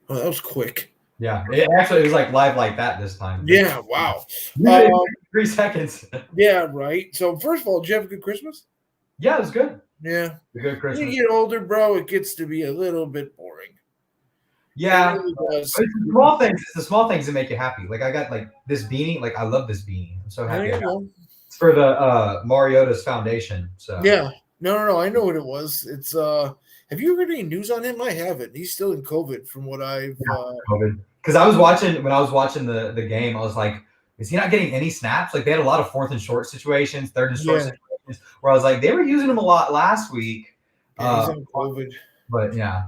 Oh, that was quick. Yeah, it was like live like that this time. Yeah, wow. 3 seconds. Yeah, right. So first of all, did you have a good Christmas? Yeah, it was good. Yeah. A good Christmas. When you get older, bro, it gets to be a little bit boring. Yeah, It really does. but it's the small things. It's the small things that make you happy. Like I got like this beanie. Like I love this beanie. I'm so happy. There you go. It's for the Mariota's Foundation. So Yeah. No. I know what it was. It's have you heard any news on him? I haven't. He's still in COVID from what I've COVID. Because I was watching the game, I was like, is he not getting any snaps? Like they had a lot of 4th and short situations, 3rd and short situations, where I was like, they were using him a lot last week. Yeah, he's on COVID. But yeah.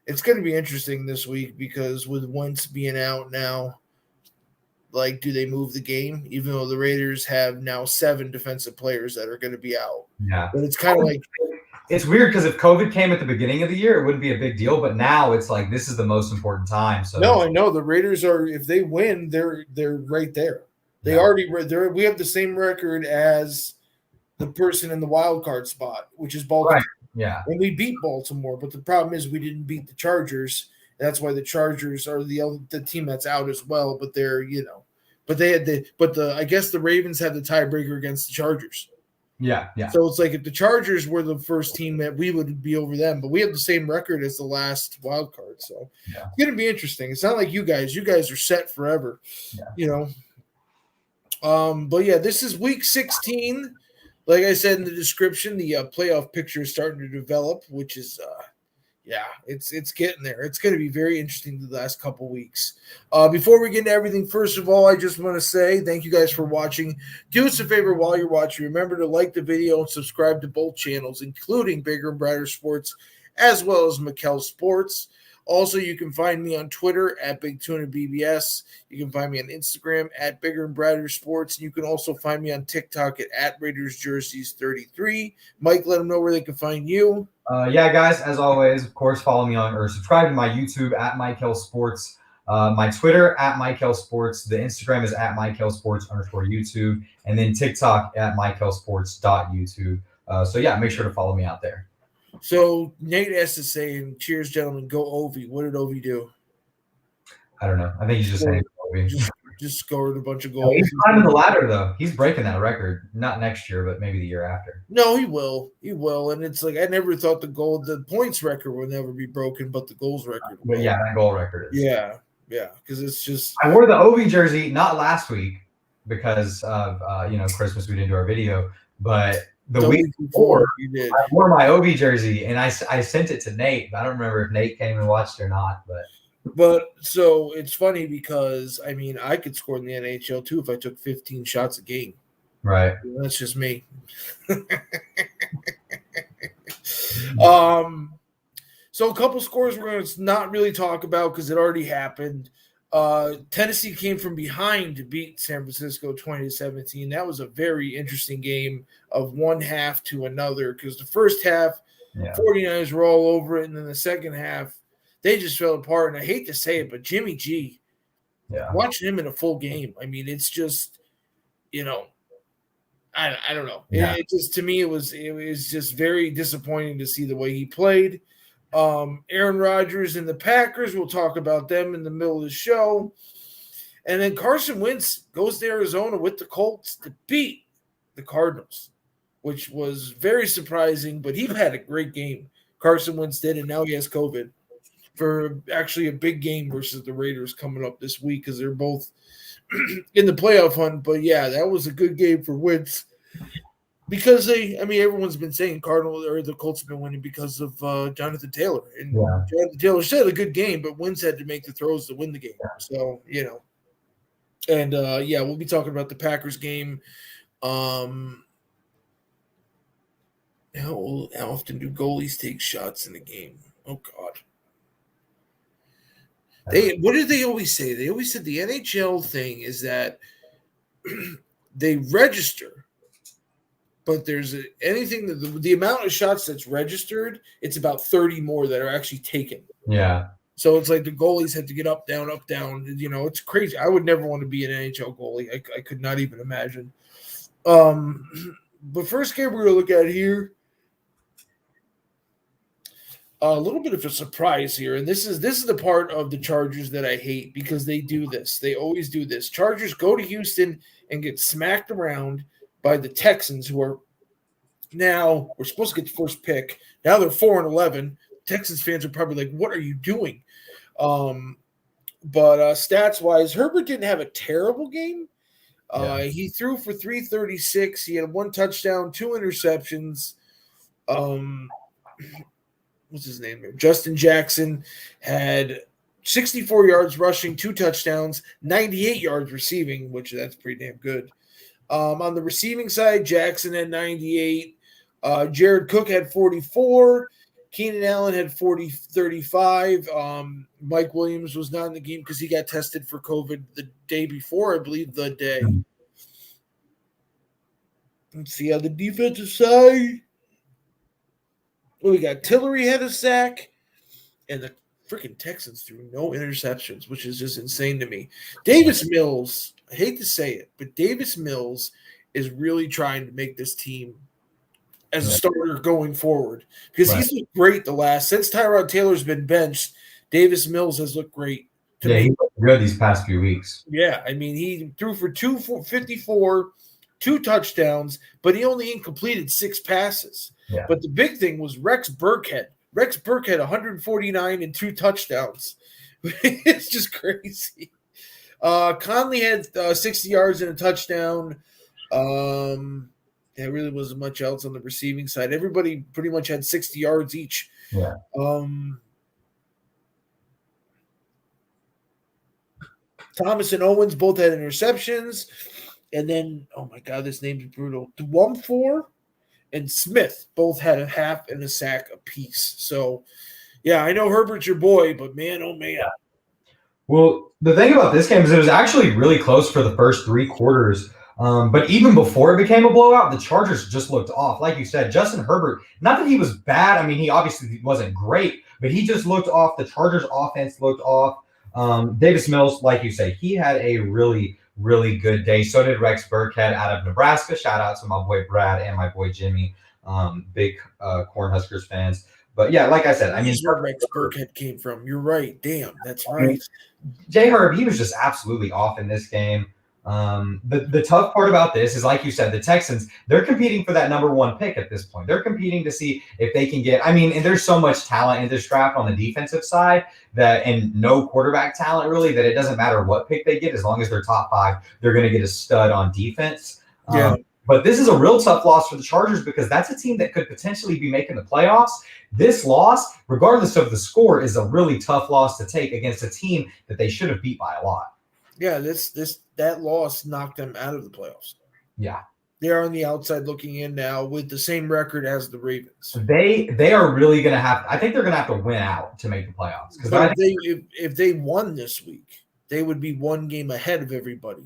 It's gonna be interesting this week because with Wentz being out now, like, do they move the game? Even though the Raiders have now 7 defensive players that are going to be out. Yeah. But it's kind of like it's weird because if COVID came at the beginning of the year, it wouldn't be a big deal. But now it's like this is the most important time. So no, I know the Raiders are. If they win, they're right there. They already we have the same record as the person in the wild card spot, which is Baltimore. Right. Yeah. And we beat Baltimore, but the problem is we didn't beat the Chargers. That's why the Chargers are the team that's out as well. But they're but they had I guess the Ravens had the tiebreaker against the Chargers. Yeah. So it's like if the Chargers were the first team, that we would be over them, but we have the same record as the last wild card. So it's gonna be interesting. It's not like you guys. You guys are set forever. Yeah. But yeah, this is week 16. Like I said in the description, the playoff picture is starting to develop, which is it's getting there. It's going to be very interesting the last couple weeks. Before we get into everything, first of all, I just want to say thank you guys for watching. Do us a favor while you're watching. Remember to like the video and subscribe to both channels, including Bigger and Brighter Sports, as well as Mikel Sports. Also, you can find me on Twitter at Big Tuna BBS. You can find me on Instagram at Bigger and Brighter Sports. And you can also find me on TikTok at Raiders Jerseys 33. Mike, let them know where they can find you. Yeah, guys, as always, of course, follow me on or subscribe to my YouTube at Mikel Sports, my Twitter at Mikel Sports, the Instagram is at Mikel Sports_YouTube, and then TikTok at MikelSports.YouTube. So yeah, make sure to follow me out there. So Nate has to say, and cheers, gentlemen, go Ovi. What did Ovi do? I don't know. I think he's just saying Ovi. Just scored a bunch of goals. He's climbing the ladder, though. He's breaking that record. Not next year, but maybe the year after. No, he will. He will. And it's like I never thought the points record will never be broken, but the goals record will. But yeah, that goal record is. Yeah, because it's just. I wore the Ovi jersey not last week because of Christmas. We didn't do our video, but the week before you did. I wore my Ovi jersey and I sent it to Nate. I don't remember if Nate came and watched or not, But so it's funny because I could score in the NHL too if I took 15 shots a game. Right. That's just me. So a couple scores we're going to not really talk about because it already happened. Tennessee came from behind to beat San Francisco 20-17. That was a very interesting game of one half to another because the first half, 49ers were all over it, and then the second half, they just fell apart. And I hate to say it, but Jimmy G, watching him in a full game, it's just, I don't know. Yeah. It just, to me, it was just very disappointing to see the way he played. Aaron Rodgers and the Packers, we'll talk about them in the middle of the show. And then Carson Wentz goes to Arizona with the Colts to beat the Cardinals, which was very surprising, but he had a great game. Carson Wentz did, and now he has COVID for actually a big game versus the Raiders coming up this week because they're both in the playoff hunt. But yeah, that was a good game for Wentz because everyone's been saying the Colts have been winning because of Jonathan Taylor. And Jonathan Taylor still had a good game, but Wentz had to make the throws to win the game. So, and we'll be talking about the Packers game. How often do goalies take shots in the game? Oh God. What did they always say? They always said the NHL thing is that they register, but there's anything that the amount of shots that's registered, it's about 30 more that are actually taken. Yeah. So it's like the goalies had to get up, down, up, down. It's crazy. I would never want to be an NHL goalie. I could not even imagine. But first game we're going to look at here. A little bit of a surprise here, and this is the part of the Chargers that I hate because they do this. They always do this. Chargers go to Houston and get smacked around by the Texans, who are now we're supposed to get the first pick. Now they're 4-11. Texans fans are probably like, "What are you doing?" But stats wise, Herbert didn't have a terrible game. He threw for 336. He had 1 touchdown, 2 interceptions. What's his name there? Justin Jackson had 64 yards rushing, 2 touchdowns, 98 yards receiving, which that's pretty damn good. On the receiving side, Jackson had 98. Jared Cook had 44. Keenan Allen had 35. Mike Williams was not in the game because he got tested for COVID the day before, I believe the day. Let's see on the defensive side. We got Tillery had a sack, and the freaking Texans threw no interceptions, which is just insane to me. Davis Mills, I hate to say it, but Davis Mills is really trying to make this team as a starter going forward because he's looked great since Tyrod Taylor's been benched. Davis Mills has looked great. He looked good these past few weeks. Yeah, I mean, he threw for 254, 2 touchdowns, but he only completed 6 passes. Yeah. But the big thing was Rex Burkhead. Rex Burkhead 149 and 2 touchdowns. It's just crazy. Conley had 60 yards and a touchdown. There really wasn't much else on the receiving side. Everybody pretty much had 60 yards each. Yeah. Thomas and Owens both had interceptions. And then, oh my God, this name's brutal. Dwumfor and Smith both had a half and a sack apiece. So, yeah, I know Herbert's your boy, but man, oh man. Well, the thing about this game is it was actually really close for the first 3 quarters. But even before it became a blowout, the Chargers just looked off. Like you said, Justin Herbert, not that he was bad. I mean, he obviously wasn't great, but he just looked off. The Chargers offense looked off. Davis Mills, like you say, he had a really, really good day. So did Rex Burkhead out of Nebraska. Shout out to my boy Brad and my boy Jimmy, big Cornhuskers fans. But yeah, like I said, I mean, where Rex Burkhead came from. You're right. Damn, that's right. J Herb, he was just absolutely off in this game. The tough part about this is, like you said, the Texans, they're competing for that number 1 pick at this point. They're competing to see if they can get, I mean, and there's so much talent in this draft on the defensive side and no quarterback talent really, that it doesn't matter what pick they get. As long as they're top 5, they're going to get a stud on defense. But this is a real tough loss for the Chargers because that's a team that could potentially be making the playoffs. This loss, regardless of the score, is a really tough loss to take against a team that they should have beat by a lot. Yeah, that loss knocked them out of the playoffs. Yeah. They're on the outside looking in now with the same record as the Ravens. They are really going to have – I think they're going to have to win out to make the playoffs. But if they won this week, they would be 1 game ahead of everybody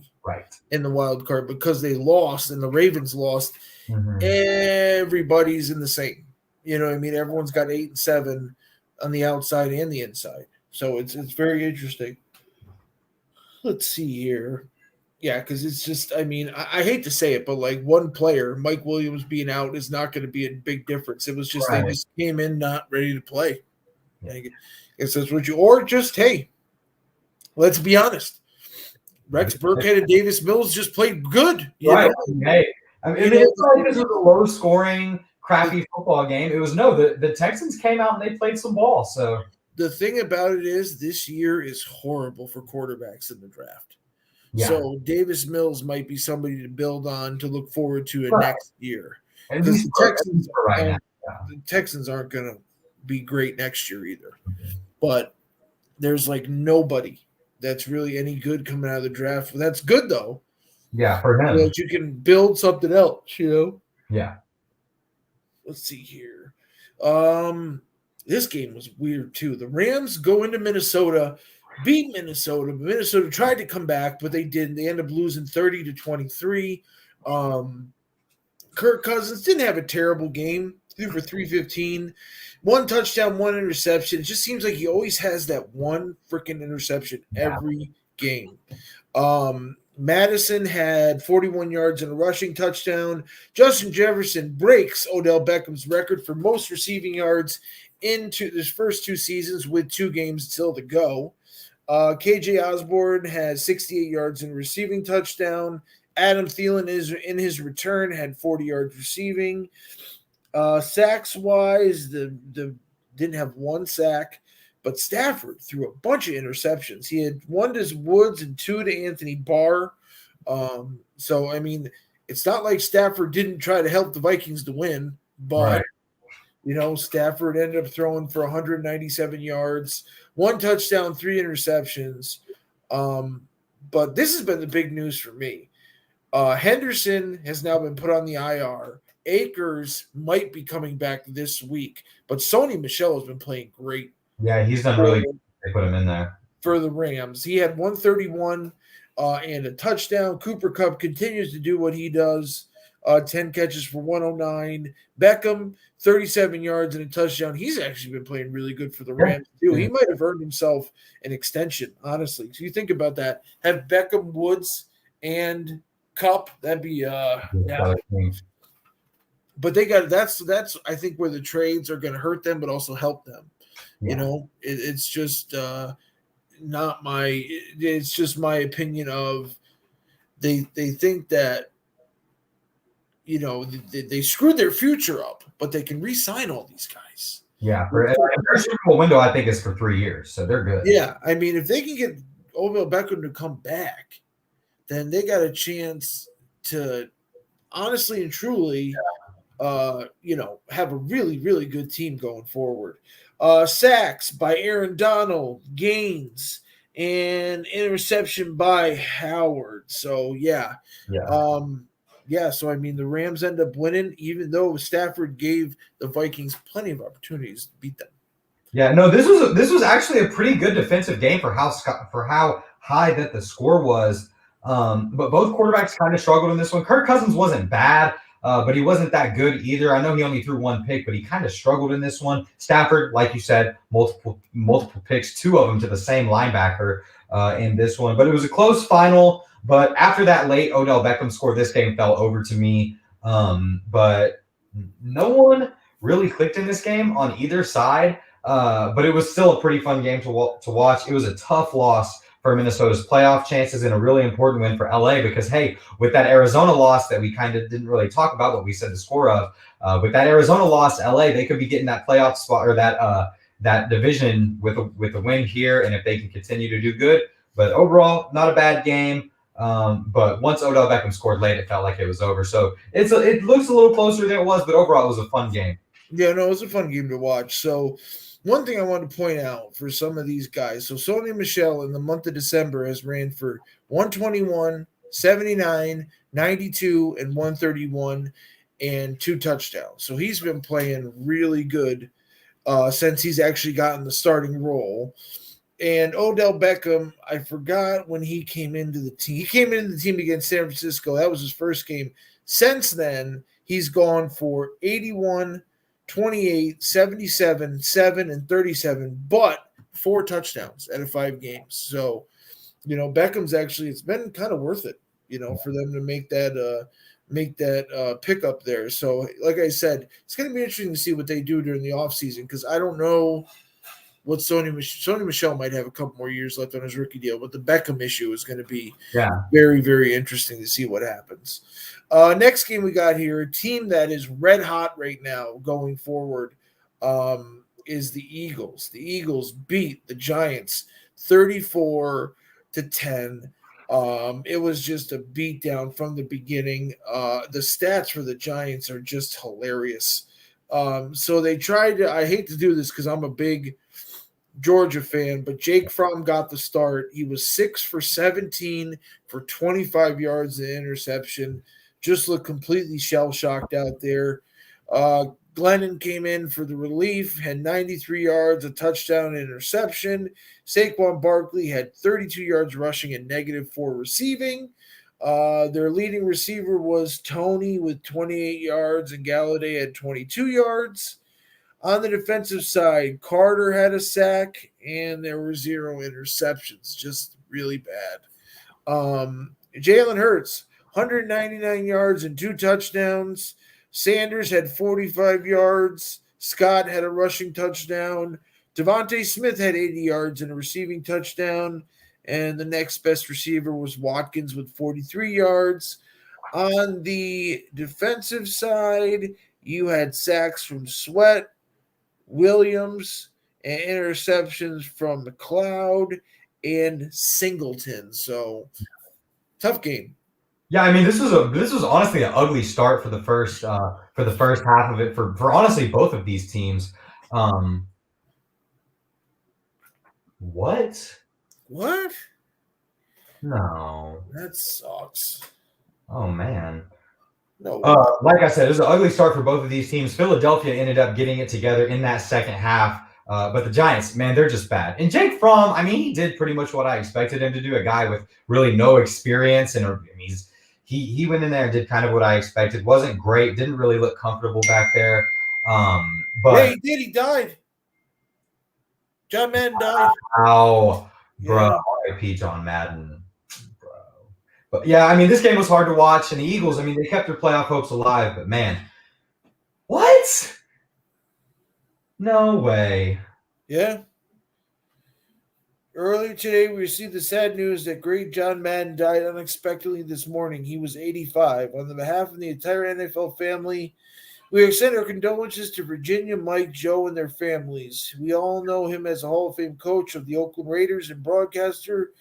in the wild card because they lost and the Ravens lost. Mm-hmm. Everybody's in the same. You know what I mean? Everyone's got 8 and 7 on the outside and the inside. So it's very interesting. Let's see here. Yeah, because it's just, I mean, I hate to say it, but like one player, Mike Williams being out is not going to be a big difference. It was just they just came in not ready to play. I guess that's what or just, hey, let's be honest. Rex Burkhead and Davis Mills just played good. You know? Hey, I mean, it's like this was a low-scoring, crappy football game. It was the Texans came out and they played some ball. So the thing about it is this year is horrible for quarterbacks in the draft. Yeah. So Davis Mills might be somebody to build on to look forward to next year. And the Texans aren't going to be great next year either. Mm-hmm. But there's like nobody that's really any good coming out of the draft. That's good though. Yeah, for him. So that you can build something else, you know? Yeah. Let's see here. This game was weird too. The Rams go into Minnesota, beat Minnesota. Minnesota tried to come back, but they didn't. They ended up losing 30-23. Kirk Cousins didn't have a terrible game. Threw for 315. 1 touchdown, 1 interception. It just seems like he always has that one freaking interception every game. Madison had 41 yards and a rushing touchdown. Justin Jefferson breaks Odell Beckham's record for most receiving yards into his first 2 seasons with 2 games still to go. KJ Osborne has 68 yards in receiving touchdown. Adam Thielen is in his return had 40 yards receiving. Sacks wise, the didn't have 1 sack, but Stafford threw a bunch of interceptions. He had 1 to Woods and 2 to Anthony Barr. So I mean, it's not like Stafford didn't try to help the Vikings to win, but Stafford ended up throwing for 197 yards, 1 touchdown, 3 interceptions. But this has been the big news for me. Henderson has now been put on the IR. Akers might be coming back this week, but Sony Michelle has been playing great. Yeah, he's done really good. They put him in there. For the Rams. He had 131 and a touchdown. Cooper Kupp continues to do what he does. 10 catches for 109. Beckham, 37 yards and a touchdown. He's actually been playing really good for the Rams, too. He might have earned himself an extension, honestly. So you think about that. Have Beckham, Woods, and Kupp. That'd be But they got that's I think where the trades are going to hurt them, but also help them. Yeah. It's just not my. It's just my opinion of they think that they screwed their future up, but they can re-sign all these guys. Yeah, their Super Bowl window I think is for 3 years, so they're good. Yeah, I mean if they can get Odell Beckham to come back, then they got a chance to honestly and truly. Have a really, really good team going forward. Sacks by Aaron Donald, Gaines, and interception by Howard. So, yeah. So, I mean, the Rams end up winning, even though Stafford gave the Vikings plenty of opportunities to beat them. Yeah, no, this was actually a pretty good defensive game for how high that the score was. But both quarterbacks kind of struggled in this one. Kirk Cousins wasn't bad. But he wasn't that good either. I know he only threw 1 pick, but he kind of struggled in this one. Stafford, like you said, multiple picks, 2 of them to the same linebacker in this one. But it was a close final. But after that late Odell Beckham score, this game fell over to me. But no one really clicked in this game on either side. But it was still a pretty fun game to watch. It was a tough loss for Minnesota's playoff chances and a really important win for LA because, hey, with that Arizona loss that we kind of didn't really talk about, but we said the score of, with that Arizona loss, LA, they could be getting that playoff spot or that division with a win here, and if they can continue to do good. But overall, not a bad game. But once Odell Beckham scored late, it felt like it was over. So it looks a little closer than it was, but overall, it was a fun game. Yeah, no, it was a fun game to watch. So one thing I want to point out for some of these guys. So Sony Michelle in the month of December has ran for 121, 79, 92, and 131 and 2 touchdowns. So he's been playing really good since he's actually gotten the starting role. And Odell Beckham, I forgot when he came into the team. He came into the team against San Francisco. That was his first game. Since then, he's gone for 81, 28, 77, 7, and 37, but 4 touchdowns out of 5 games. So, Beckham's actually, it's been kind of worth it, for them to make that pickup there. So, like I said, it's going to be interesting to see what they do during the offseason because I don't know what Sony Michelle might have a couple more years left on his rookie deal, but the Beckham issue is going to be very, very interesting to see what happens. Next game we got here, a team that is red hot right now going forward is the Eagles. The Eagles beat the Giants 34-10. It was just a beatdown from the beginning. The stats for the Giants are just hilarious. So they tried to – I hate to do this because I'm a big Georgia fan, but Jake Fromm got the start. He was 6 for 17 for 25 yards and interception. Just looked completely shell-shocked out there. Glennon came in for the relief, had 93 yards, a touchdown, and interception. Saquon Barkley had 32 yards rushing and -4 receiving. Their leading receiver was Tony with 28 yards, and Galladay had 22 yards. On the defensive side, Carter had a sack, and there were 0 interceptions. Just really bad. Jalen Hurts, 199 yards and 2 touchdowns. Sanders had 45 yards. Scott had a rushing touchdown. Devontae Smith had 80 yards and a receiving touchdown. And the next best receiver was Watkins with 43 yards. On the defensive side, you had sacks from Sweat, Williams, and interceptions from McLeod and Singleton. So tough game. Yeah, I mean this was honestly an ugly start for the first half of it for honestly both of these teams. What? What? No. That sucks. Oh man. No. Like I said, it was an ugly start for both of these teams. Philadelphia ended up getting it together in that second half. But the Giants, man, they're just bad. And Jake Fromm, I mean, he did pretty much what I expected him to do. A guy with really no experience, and I mean, he went in there and did kind of what I expected. Wasn't great. Didn't really look comfortable back there. But yeah, he did. He died. John Madden died. Wow, bro. Yeah. R.I.P. John Madden, bro. But yeah, I mean, this game was hard to watch, and the Eagles, I mean, they kept their playoff hopes alive. But man, what? No way. Yeah. Earlier today, we received the sad news that great John Madden died unexpectedly this morning. He was 85. On the behalf of the entire NFL family, we extend our condolences to Virginia, Mike, Joe, and their families. We all know him as a Hall of Fame coach of the Oakland Raiders and broadcaster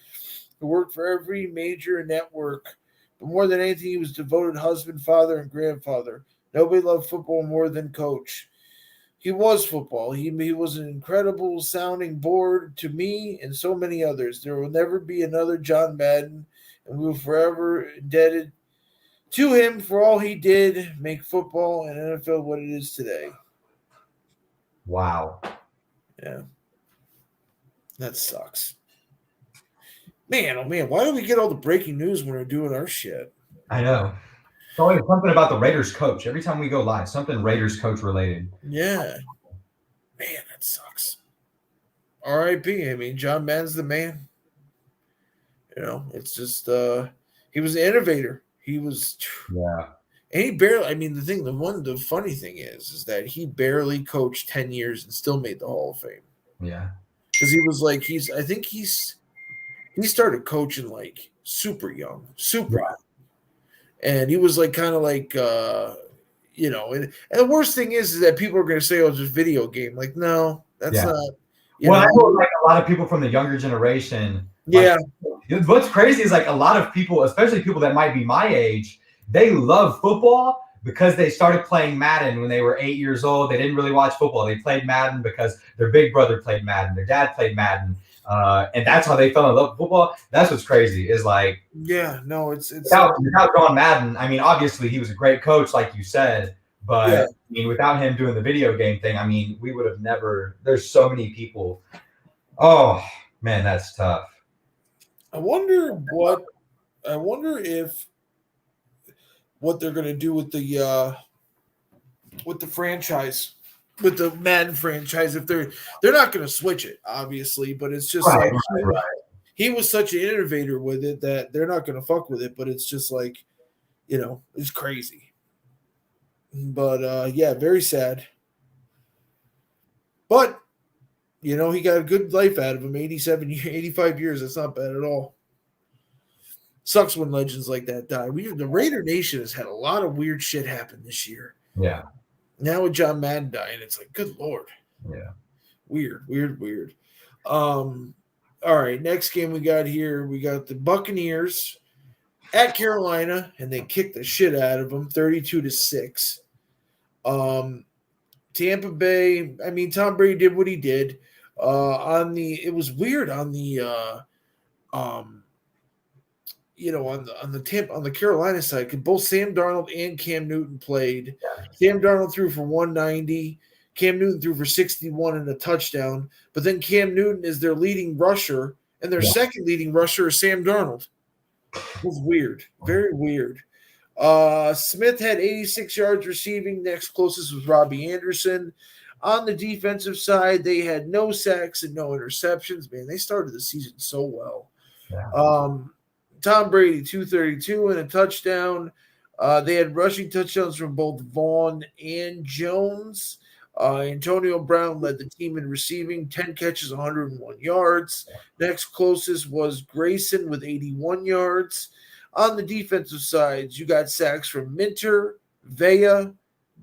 who worked for every major network. But more than anything, he was a devoted husband, father, and grandfather. Nobody loved football more than Coach. He was football. He was an incredible sounding board to me and so many others. There will never be another John Madden, and we will forever indebted to him for all he did make football and NFL what it is today. Wow. Yeah. That sucks. Man, oh man, why do we get all the breaking news when we're doing our shit? I know. It's always something about the Raiders coach. Every time we go live, something Raiders coach related. Yeah. Man, that sucks. R.I.P. I mean, John Madden's the man. You know, it's just he was an innovator. He was Yeah. And he barely, I mean, the funny thing is that he barely coached 10 years and still made the Hall of Fame. Yeah. Because he was like, he started coaching like super young. And he was like, kind of like, you know, and the worst thing is that people are going to say, oh, it's just a video game. Like, no, that's not. Well, I know like a lot of people from the younger generation. Yeah. Like, what's crazy is like a lot of people, especially people that might be my age, they love football because they started playing Madden when they were 8 years old. They didn't really watch football. They played Madden because their big brother played Madden. Their dad played Madden. And that's how they fell in love with football. That's what's crazy is like, yeah, no, it's without John Madden. I mean, obviously he was a great coach, like you said, but I mean, without him doing the video game thing, I mean, we would have never. There's so many people. Oh man, that's tough. I wonder if what they're going to do with the franchise, with the Madden franchise, if they're not going to switch it, obviously, but it's just he was such an innovator with it that they're not going to fuck with it, but it's just like, you know, it's crazy. But yeah, very sad. But you know, he got a good life out of him, 85 years. That's not bad at all. Sucks when legends like that die. The Raider Nation has had a lot of weird shit happen this year. Yeah. Now with John Madden dying, it's like, good Lord. Yeah. Weird. All right, next game we got here, we got the Buccaneers at Carolina, and they kicked the shit out of them, 32-6. Tampa Bay, I mean, Tom Brady did what he did. It was weird on the on the Carolina side, because both Sam Darnold and Cam Newton played. Sam Darnold threw for 190. Cam Newton threw for 61 and a touchdown. But then Cam Newton is their leading rusher, and their second leading rusher is Sam Darnold. It was weird. Very weird. Smith had 86 yards receiving. Next closest was Robbie Anderson. On the defensive side, they had no sacks and no interceptions. Man, they started the season so well. Yeah. Tom Brady, 232 and a touchdown. They had rushing touchdowns from both Vaughn and Jones. Antonio Brown led the team in receiving, 10 catches, 101 yards. Next closest was Grayson with 81 yards. On the defensive sides, you got sacks from Minter, Vea,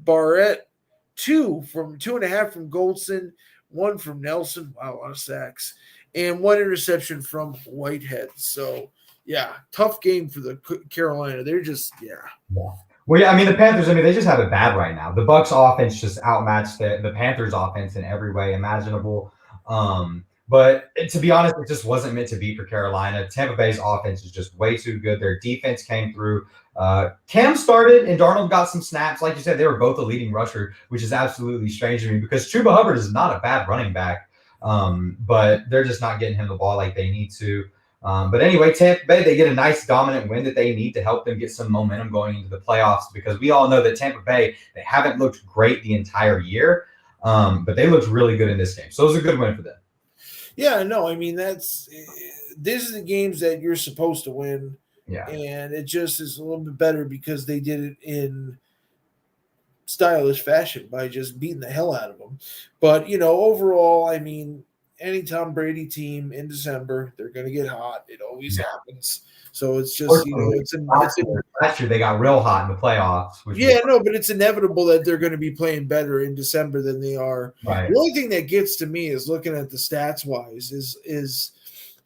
Barrett, two and a half from Goldson, one from Nelson. Wow, a lot of sacks, and one interception from Whitehead. So, yeah, tough game for the Carolina. They're just, yeah. Well, yeah, I mean, the Panthers, they just have it bad right now. The Bucs offense just outmatched the Panthers offense in every way imaginable. But to be honest, it just wasn't meant to be for Carolina. Tampa Bay's offense is just way too good. Their defense came through. Cam started and Darnold got some snaps. Like you said, they were both a leading rusher, which is absolutely strange to me because Chuba Hubbard is not a bad running back, but they're just not getting him the ball like they need to. But anyway, Tampa Bay, they get a nice dominant win that they need to help them get some momentum going into the playoffs because we all know that Tampa Bay, they haven't looked great the entire year, but they looked really good in this game. So it was a good win for them. Yeah, no, I mean, these are the games that you're supposed to win. Yeah. And it just is a little bit better because they did it in stylish fashion by just beating the hell out of them. But, overall, I mean, any Tom Brady team in December, they're going to get hot. It always happens. So it's just, last year they got real hot in the playoffs. But it's inevitable that they're going to be playing better in December than they are. Right. The only thing that gets to me is looking at the stats wise is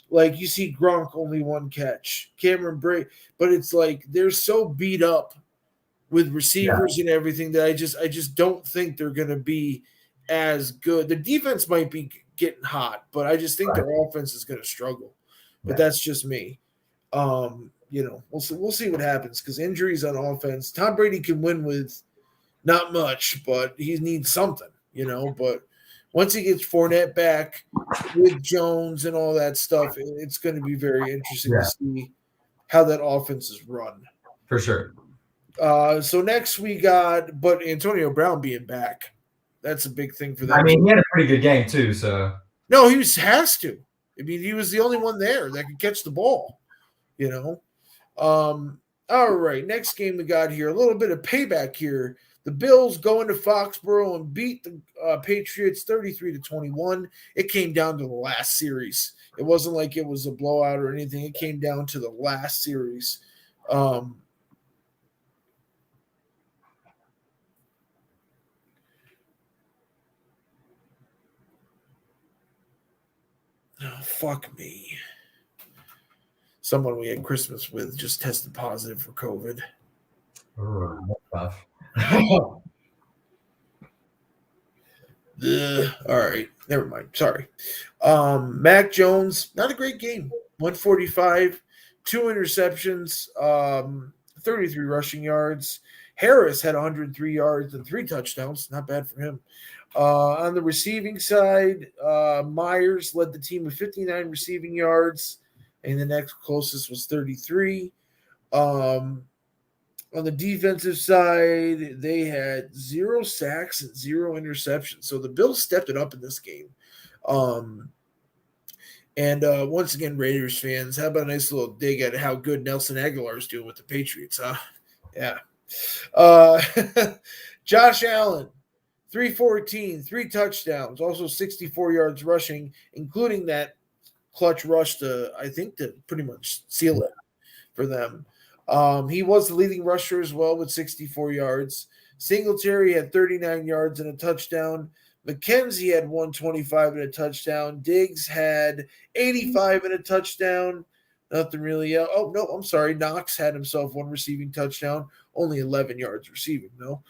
like you see Gronk only one catch, Cameron Brate, but it's like they're so beat up with receivers and everything that I just don't think they're going to be as good. The defense might be getting hot, but I just think their offense is going to struggle. But that's just me. We'll see what happens because injuries on offense. Tom Brady can win with not much, but he needs something, But once he gets Fournette back with Jones and all that stuff, it's going to be very interesting to see how that offense is run. For sure. So next we got, but Antonio Brown being back, that's a big thing for them. I mean, he had a pretty good game too. So no, has to. I mean, he was the only one there that could catch the ball. All right, next game we got here, a little bit of payback here. The Bills go into Foxborough and beat the Patriots 33-21. It came down to the last series. It wasn't like it was a blowout or anything. It came down to the last series. Oh, fuck me. Someone we had Christmas with just tested positive for COVID. Tough. All right, never mind. Sorry. Mac Jones, not a great game. 145, 2 interceptions, 33 rushing yards. Harris had 103 yards and 3 touchdowns. Not bad for him. On the receiving side, Myers led the team with 59 receiving yards, and the next closest was 33. On the defensive side, they had 0 sacks and 0 interceptions. So the Bills stepped it up in this game. And once again, Raiders fans, how about a nice little dig at how good Nelson Aguilar is doing with the Patriots, huh? Yeah. Josh Allen, 314, 3 touchdowns, also 64 yards rushing, including that clutch rush to pretty much seal it for them. He was the leading rusher as well with 64 yards. Singletary had 39 yards and a touchdown. McKenzie had 125 and a touchdown. Diggs had 85 and a touchdown. Nothing really else. Oh, no, I'm sorry. Knox had himself 1 receiving touchdown. Only 11 yards receiving, though.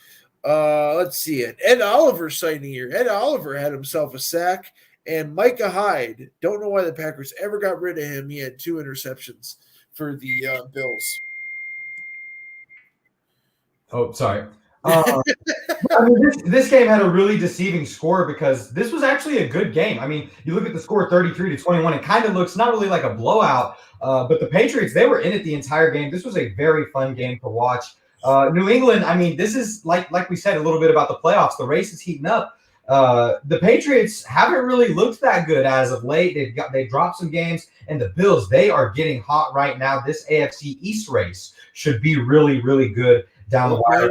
Let's see it. Ed Oliver sighting here. Ed Oliver had himself a sack. And Micah Hyde, don't know why the Packers ever got rid of him. He had 2 interceptions for the Bills. Oh, sorry. This game had a really deceiving score because this was actually a good game. I mean, you look at the score 33-21, it kind of looks not really like a blowout, but the Patriots, they were in it the entire game. This was a very fun game to watch. New England, I mean, this is like we said a little bit about the playoffs. The race is heating up. The Patriots haven't really looked that good as of late. They dropped some games, and the Bills, they are getting hot right now. This AFC East race should be really, really good down the wire.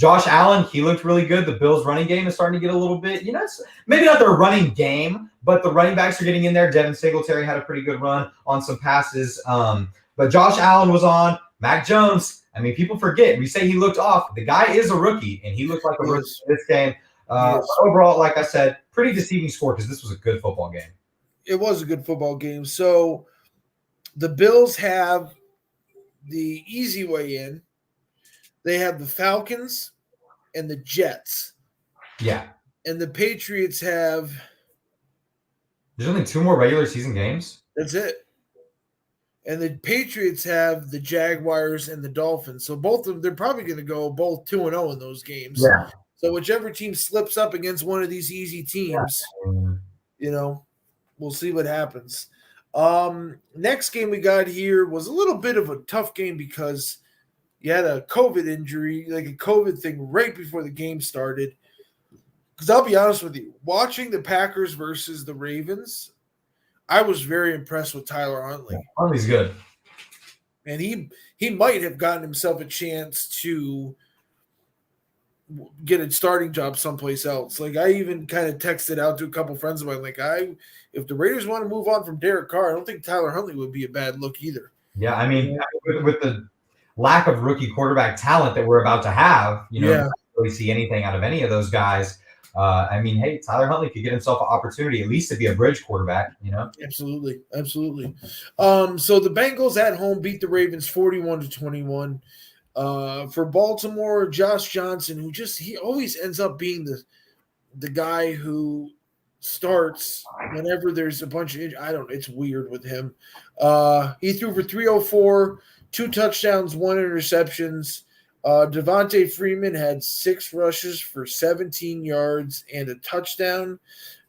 Josh Allen, he looked really good. The Bills' running game is starting to get a little bit, it's maybe not their running game, but the running backs are getting in there. Devin Singletary had a pretty good run on some passes. But Josh Allen was on. Mac Jones, people forget. We say he looked off. The guy is a rookie, and he looked like a rookie in this game. Overall, like I said, pretty deceiving score because this was a good football game. It was a good football game. So the Bills have the easy way in. They have the Falcons and the Jets. Yeah. And the Patriots have... There's only 2 more regular season games? That's it. And the Patriots have the Jaguars and the Dolphins. So both of them, they're probably going to go both 2-0 in those games. Yeah. So whichever team slips up against one of these easy teams, we'll see what happens. Next game we got here was a little bit of a tough game because you had a COVID injury, like a COVID thing right before the game started. Because I'll be honest with you, watching the Packers versus the Ravens, I was very impressed with Tyler Huntley. Huntley's good. And he might have gotten himself a chance to get a starting job someplace else. Like I even kind of texted out to a couple friends of mine, like if the Raiders want to move on from Derek Carr, I don't think Tyler Huntley would be a bad look either. Yeah, with the lack of rookie quarterback talent that we're about to have, you don't really see anything out of any of those guys. Hey, Tyler Huntley could get himself an opportunity at least to be a bridge quarterback, Absolutely. So the Bengals at home beat the Ravens 41-21. For Baltimore, Josh Johnson, he always ends up being the guy who starts whenever there's a bunch of it's weird with him. He threw for 304, 2 touchdowns, 1 interceptions. Devontae Freeman had 6 rushes for 17 yards and a touchdown.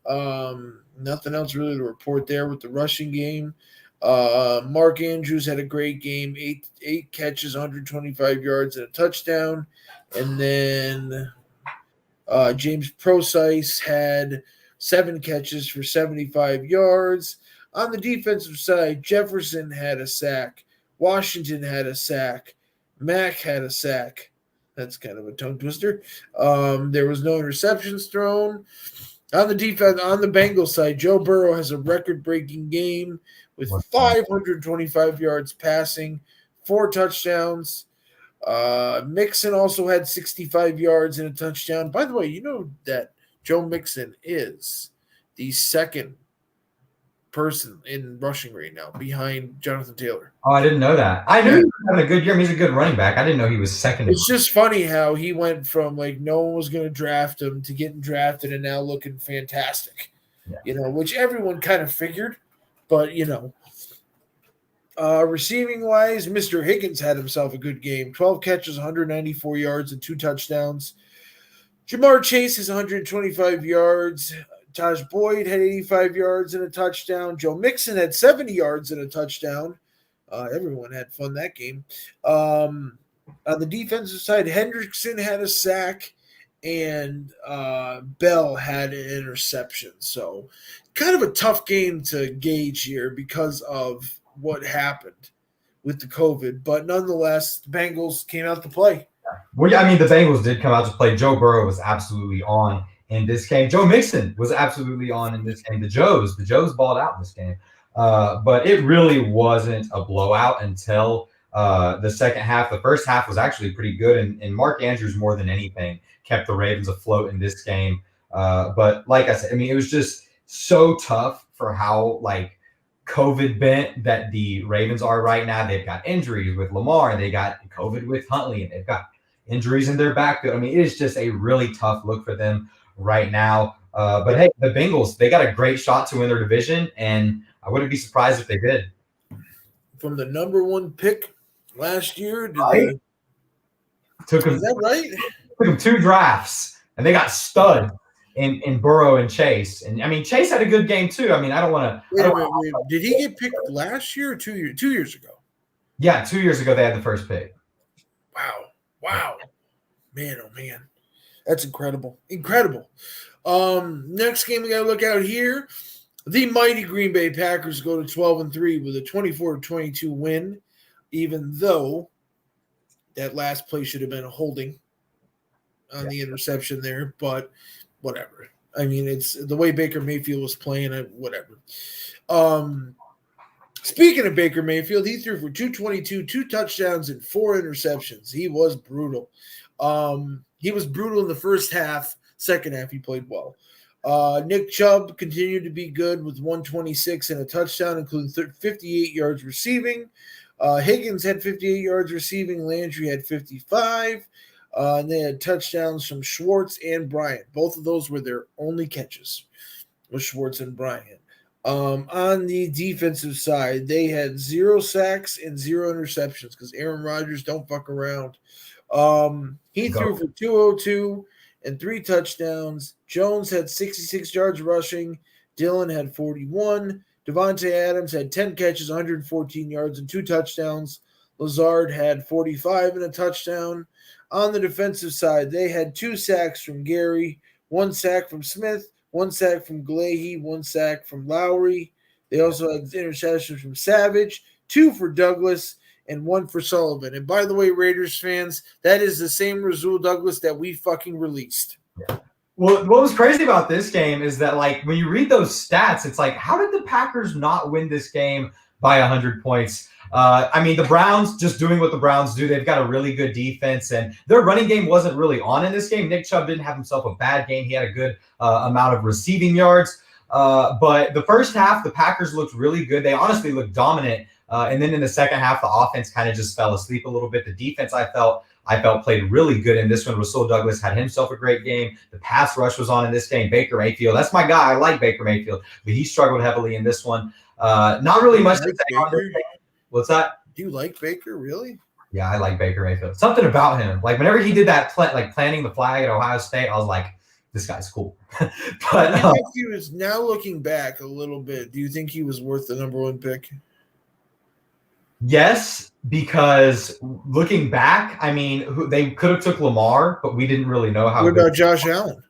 Nothing else really to report there with the rushing game. Mark Andrews had a great game, 8 catches, 125 yards and a touchdown. And then James Procyse had 7 catches for 75 yards. On the defensive side, Jefferson had a sack. Washington had a sack. Mack had a sack. That's kind of a tongue twister. There was no interceptions thrown. On the defense, on the Bengals side, Joe Burrow has a record-breaking game with 525 yards passing, 4 touchdowns. Mixon also had 65 yards and a touchdown. By the way, you know that Joe Mixon is the second person in rushing right now behind Jonathan Taylor. Oh, I didn't know that. I knew he was having a good year. He's a good running back. I didn't know he was second. It's just funny how he went from no one was going to draft him to getting drafted and now looking fantastic. Yeah. Which everyone kind of figured, but receiving wise, Mr. Higgins had himself a good game. 12 catches, 194 yards and 2 touchdowns. Jamar Chase has 125 yards. Taj Boyd had 85 yards and a touchdown. Joe Mixon had 70 yards and a touchdown. Everyone had fun that game. On the defensive side, Hendrickson had a sack and Bell had an interception. So kind of a tough game to gauge here because of what happened with the COVID. But nonetheless, the Bengals came out to play. Well, yeah, the Bengals did come out to play. Joe Burrow was absolutely on in this game. Joe Mixon was absolutely on in this game. The Joes balled out in this game. But it really wasn't a blowout until the second half. The first half was actually pretty good, and Mark Andrews, more than anything, kept the Ravens afloat in this game. But like I said, it was just so tough for how COVID bent that the Ravens are right now. They've got injuries with Lamar, and they got COVID with Huntley, and they've got injuries in their backfield. It is just a really tough look for them right now. But hey, the Bengals, they got a great shot to win their division, and I wouldn't be surprised if they did. From the number 1 pick last year, took them, is that right? Took them 2 drafts, and they got stud in Burrow and Chase. And Chase had a good game too. I don't want to. Wait. Did he get picked last year or 2 years? 2 years ago. Yeah, 2 years ago they had the first pick. Wow, man, oh man, that's incredible. Next game we got to look out here. The mighty Green Bay Packers go to 12-3 with a 24-22 win, even though that last play should have been a holding. on the interception there, but whatever. I mean, it's the way Baker Mayfield was playing it, whatever. Speaking of Baker Mayfield, he threw for 222, 2 touchdowns, and 4 interceptions. He was brutal. He was brutal in the first half. Second half, he played well. Nick Chubb continued to be good with 126 and a touchdown, including 58 yards receiving. Higgins had 58 yards receiving. Landry had 55. And they had touchdowns from Schwartz and Bryant. Both of those were their only catches, with Schwartz and Bryant. On the defensive side, they had 0 sacks and 0 interceptions because Aaron Rodgers don't fuck around. He threw for 202 and 3 touchdowns. Jones had 66 yards rushing. Dillon had 41. Devontae Adams had 10 catches, 114 yards, and 2 touchdowns. Lazard had 45 and a touchdown. On the defensive side, they had 2 sacks from Gary, 1 sack from Smith, 1 sack from Glahe, 1 sack from Lowry. They also had interceptions from Savage, 2 for Douglas, and 1 for Sullivan. And by the way, Raiders fans, that is the same Rasul Douglas that we fucking released. Yeah. Well, what was crazy about this game is that, like, when you read those stats, it's like, how did the Packers not win this game by 100 points? I mean, the Browns just doing what the Browns do. They've got a really good defense, and their running game wasn't really on in this game. Nick Chubb didn't have himself a bad game. He had a good amount of receiving yards. But the first half, the Packers looked really good. They honestly looked dominant. And then in the second half, the offense kind of just fell asleep a little bit. The defense, I felt played really good in this one. Rasul Douglas had himself a great game. The pass rush was on in this game. Baker Mayfield, that's my guy. I like Baker Mayfield, but he struggled heavily in this one. Not really much to say on this game. What's that? Do you like Baker, really? Yeah, I like Baker Mayfield. Something about him. Like, whenever he did that, planting the flag at Ohio State, I was like, this guy's cool. But I think he was, now looking back a little bit, do you think he was worth the number 1 pick? Yes, because looking back, I mean, they could have took Lamar, but we didn't really know how. What about Josh Allen?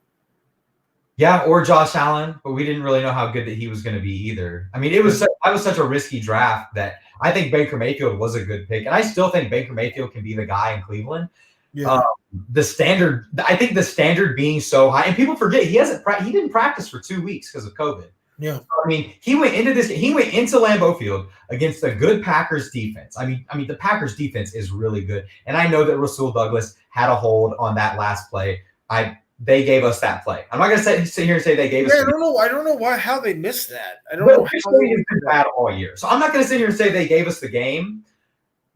Yeah, or Josh Allen, but we didn't really know how good that he was going to be either. I mean, that was such a risky draft that I think Baker Mayfield was a good pick, and I still think Baker Mayfield can be the guy in Cleveland. Yeah. I think the standard being so high, and people forget he didn't practice for 2 weeks because of COVID. Yeah. I mean, he went into Lambeau Field against a good Packers defense. I mean, the Packers defense is really good, and I know that Rasul Douglas had a hold on that last play. They gave us that play. I'm not going to sit here and say they gave us. I don't know how they missed that. I don't know how they been bad all year. So I'm not going to sit here and say they gave us the game,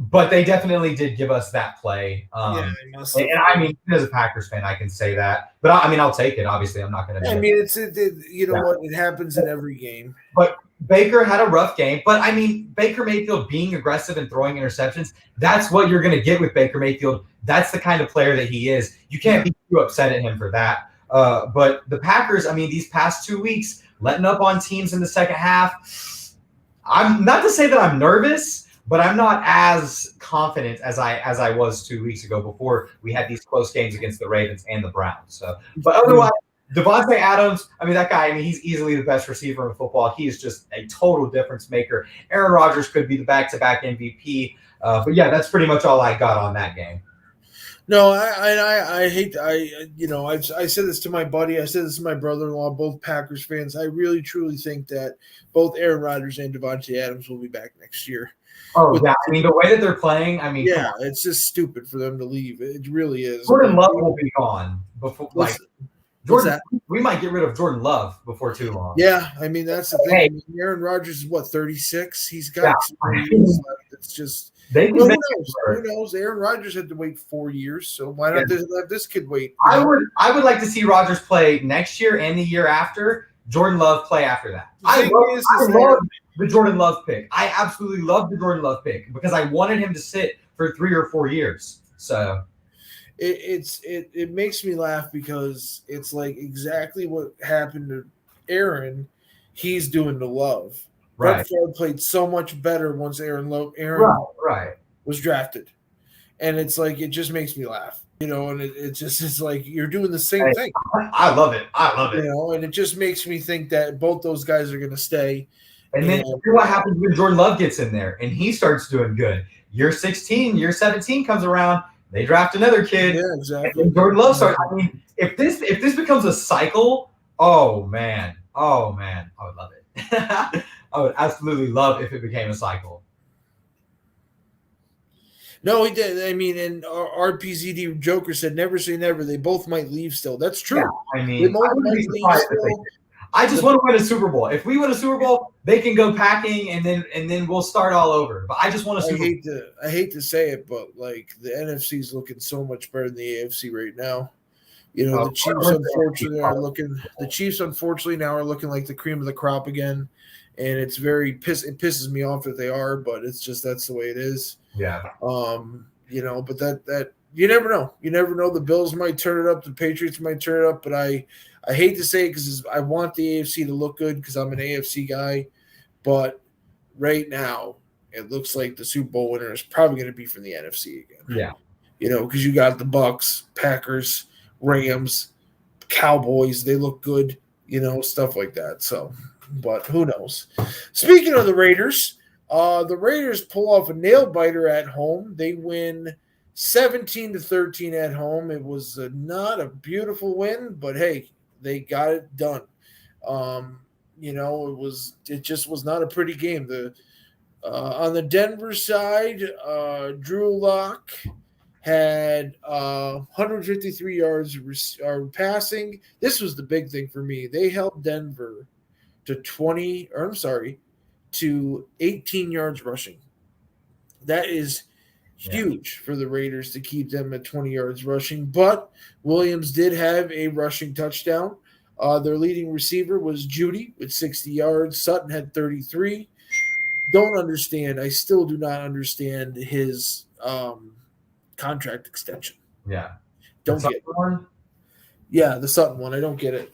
but they definitely did give us that play. And I mean, as a Packers fan, I can say that. But I mean, I'll take it. Obviously, I'm not going to. I mean, what? It happens in every game. But Baker had a rough game. But I mean, Baker Mayfield being aggressive and throwing interceptions, that's what you're going to get with Baker Mayfield. That's the kind of player that he is. You can't be too upset at him for that. But the Packers, I mean, these past 2 weeks, letting up on teams in the second half, I'm not to say that I'm nervous, but I'm not as confident as I was 2 weeks ago before we had these close games against the Ravens and the Browns. So, but otherwise, Devontae Adams, I mean, that guy, I mean, he's easily the best receiver in football. He is just a total difference maker. Aaron Rodgers could be the back-to-back MVP. But yeah, that's pretty much all I got on that game. No, I hate. I said this to my buddy. I said this to my brother-in-law, both Packers fans. I really, truly think that both Aaron Rodgers and Devontae Adams will be back next year. Oh, yeah. I mean, the way that they're playing, I mean, yeah, it's just stupid for them to leave. It really is. Jordan Love will be gone before. Jordan, we might get rid of Jordan Love before too long. Yeah, I mean, that's the thing. I mean, Aaron Rodgers is what, 36? He's got experience left. It's just. Who knows? Aaron Rodgers had to wait 4 years, so why not let this kid wait? I would like to see Rodgers play next year and the year after. Jordan Love play after that. I love the Jordan Love pick. I absolutely love the Jordan Love pick because I wanted him to sit for 3 or 4 years. So it makes me laugh because it's like exactly what happened to Aaron. He's doing to Love. Right. Brett Favre played so much better once Aaron was drafted. And it's like, it just makes me laugh, and it's like you're doing the same thing. I love it. And it just makes me think that both those guys are going to stay. And then what happens when Jordan Love gets in there and he starts doing good? Year 16, year 17 comes around. They draft another kid. Yeah, exactly. And Jordan Love starts. I mean, if this becomes a cycle, oh man, I would love it. I would absolutely love if it became a cycle. No, he did. I mean, and RPZD Joker said, "Never say never." They both might leave still. That's true. Yeah, I mean, they both I wouldn't might be leave surprised if they still. did. I just want to win a Super Bowl. If we win a Super Bowl, they can go packing, and then we'll start all over. But I just want a Super Bowl. I hate to say it, but like the NFC is looking so much better than the AFC right now. You know, the Chiefs unfortunately are looking. The Chiefs unfortunately now are looking like the cream of the crop again, and it's it pisses me off that they are, but it's just that's the way it is. Yeah. You know, but that you never know. You never know. The Bills might turn it up. The Patriots might turn it up. But I hate to say it because I want the AFC to look good because I'm an AFC guy. But right now, it looks like the Super Bowl winner is probably going to be from the NFC again. Yeah. You know, because you got the Bucks, Packers, Rams, Cowboys. They look good. You know, stuff like that. So, but who knows? Speaking of the Raiders. The Raiders pull off a nail biter at home. They win 17-13 at home. It was not a beautiful win, but hey, they got it done. You know, it just was not a pretty game. On the Denver side, Drew Lock had 153 yards passing. This was the big thing for me. They held Denver to 18 yards rushing. That is huge for the Raiders to keep them at 20 yards rushing. But Williams did have a rushing touchdown. Their leading receiver was Judy with 60 yards. Sutton had 33. I still do not understand his contract extension. Yeah. Don't get it. Yeah, the Sutton one. I don't get it.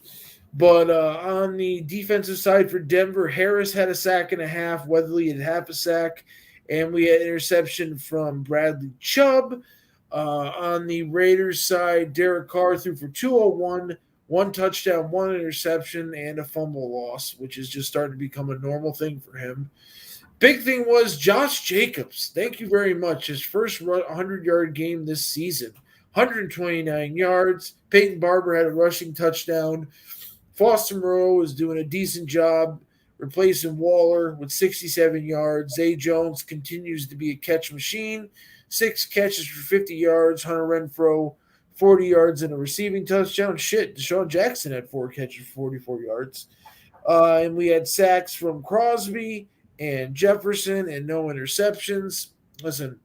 But on the defensive side for Denver, Harris had a sack and a half. Weatherly had half a sack. And we had interception from Bradley Chubb. On the Raiders side, Derek Carr threw for 201, 1 touchdown, 1 interception, and a fumble loss, which is just starting to become a normal thing for him. Big thing was Josh Jacobs. Thank you very much. His first 100-yard game this season. 129 yards. Peyton Barber had a rushing touchdown. Foster Moreau is doing a decent job replacing Waller with 67 yards. Zay Jones continues to be a catch machine. 6 catches for 50 yards. Hunter Renfrow, 40 yards and a receiving touchdown. Deshaun Jackson had 4 catches for 44 yards. And we had sacks from Crosby and Jefferson and no interceptions. Listen,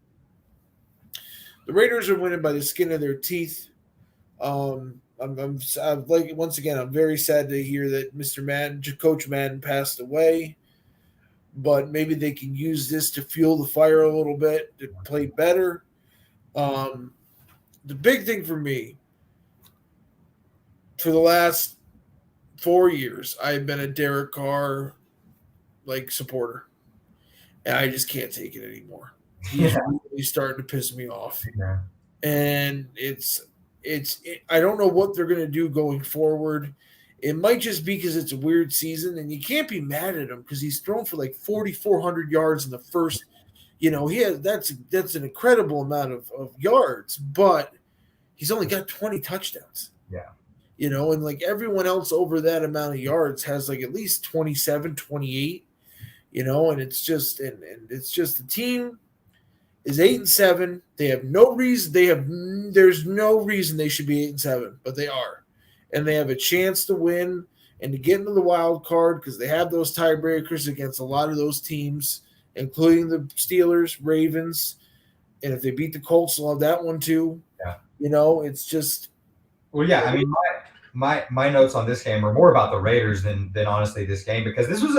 the Raiders are winning by the skin of their teeth. I'm once again, I'm very sad to hear that Mr. Madden, Coach Madden, passed away. But maybe they can use this to fuel the fire a little bit to play better. The big thing for me, for the last 4 years, I've been a Derek Carr supporter, and I just can't take it anymore. He's really starting to piss me off, and I don't know what they're going to do going forward. It might just be because it's a weird season, and you can't be mad at him because he's thrown for 4,400 yards in the first. That's an incredible amount of yards, but he's only got 20 touchdowns. Yeah. And everyone else over that amount of yards has at least 27, 28. And it's just the team is 8-7. They have no reason. There's no reason they should be 8-7, but they are, and they have a chance to win and to get into the wild card because they have those tiebreakers against a lot of those teams, including the Steelers, Ravens, and if they beat the Colts, they'll have that one too. Yeah, it's just. Well, yeah. I mean, my notes on this game are more about the Raiders than honestly this game because this was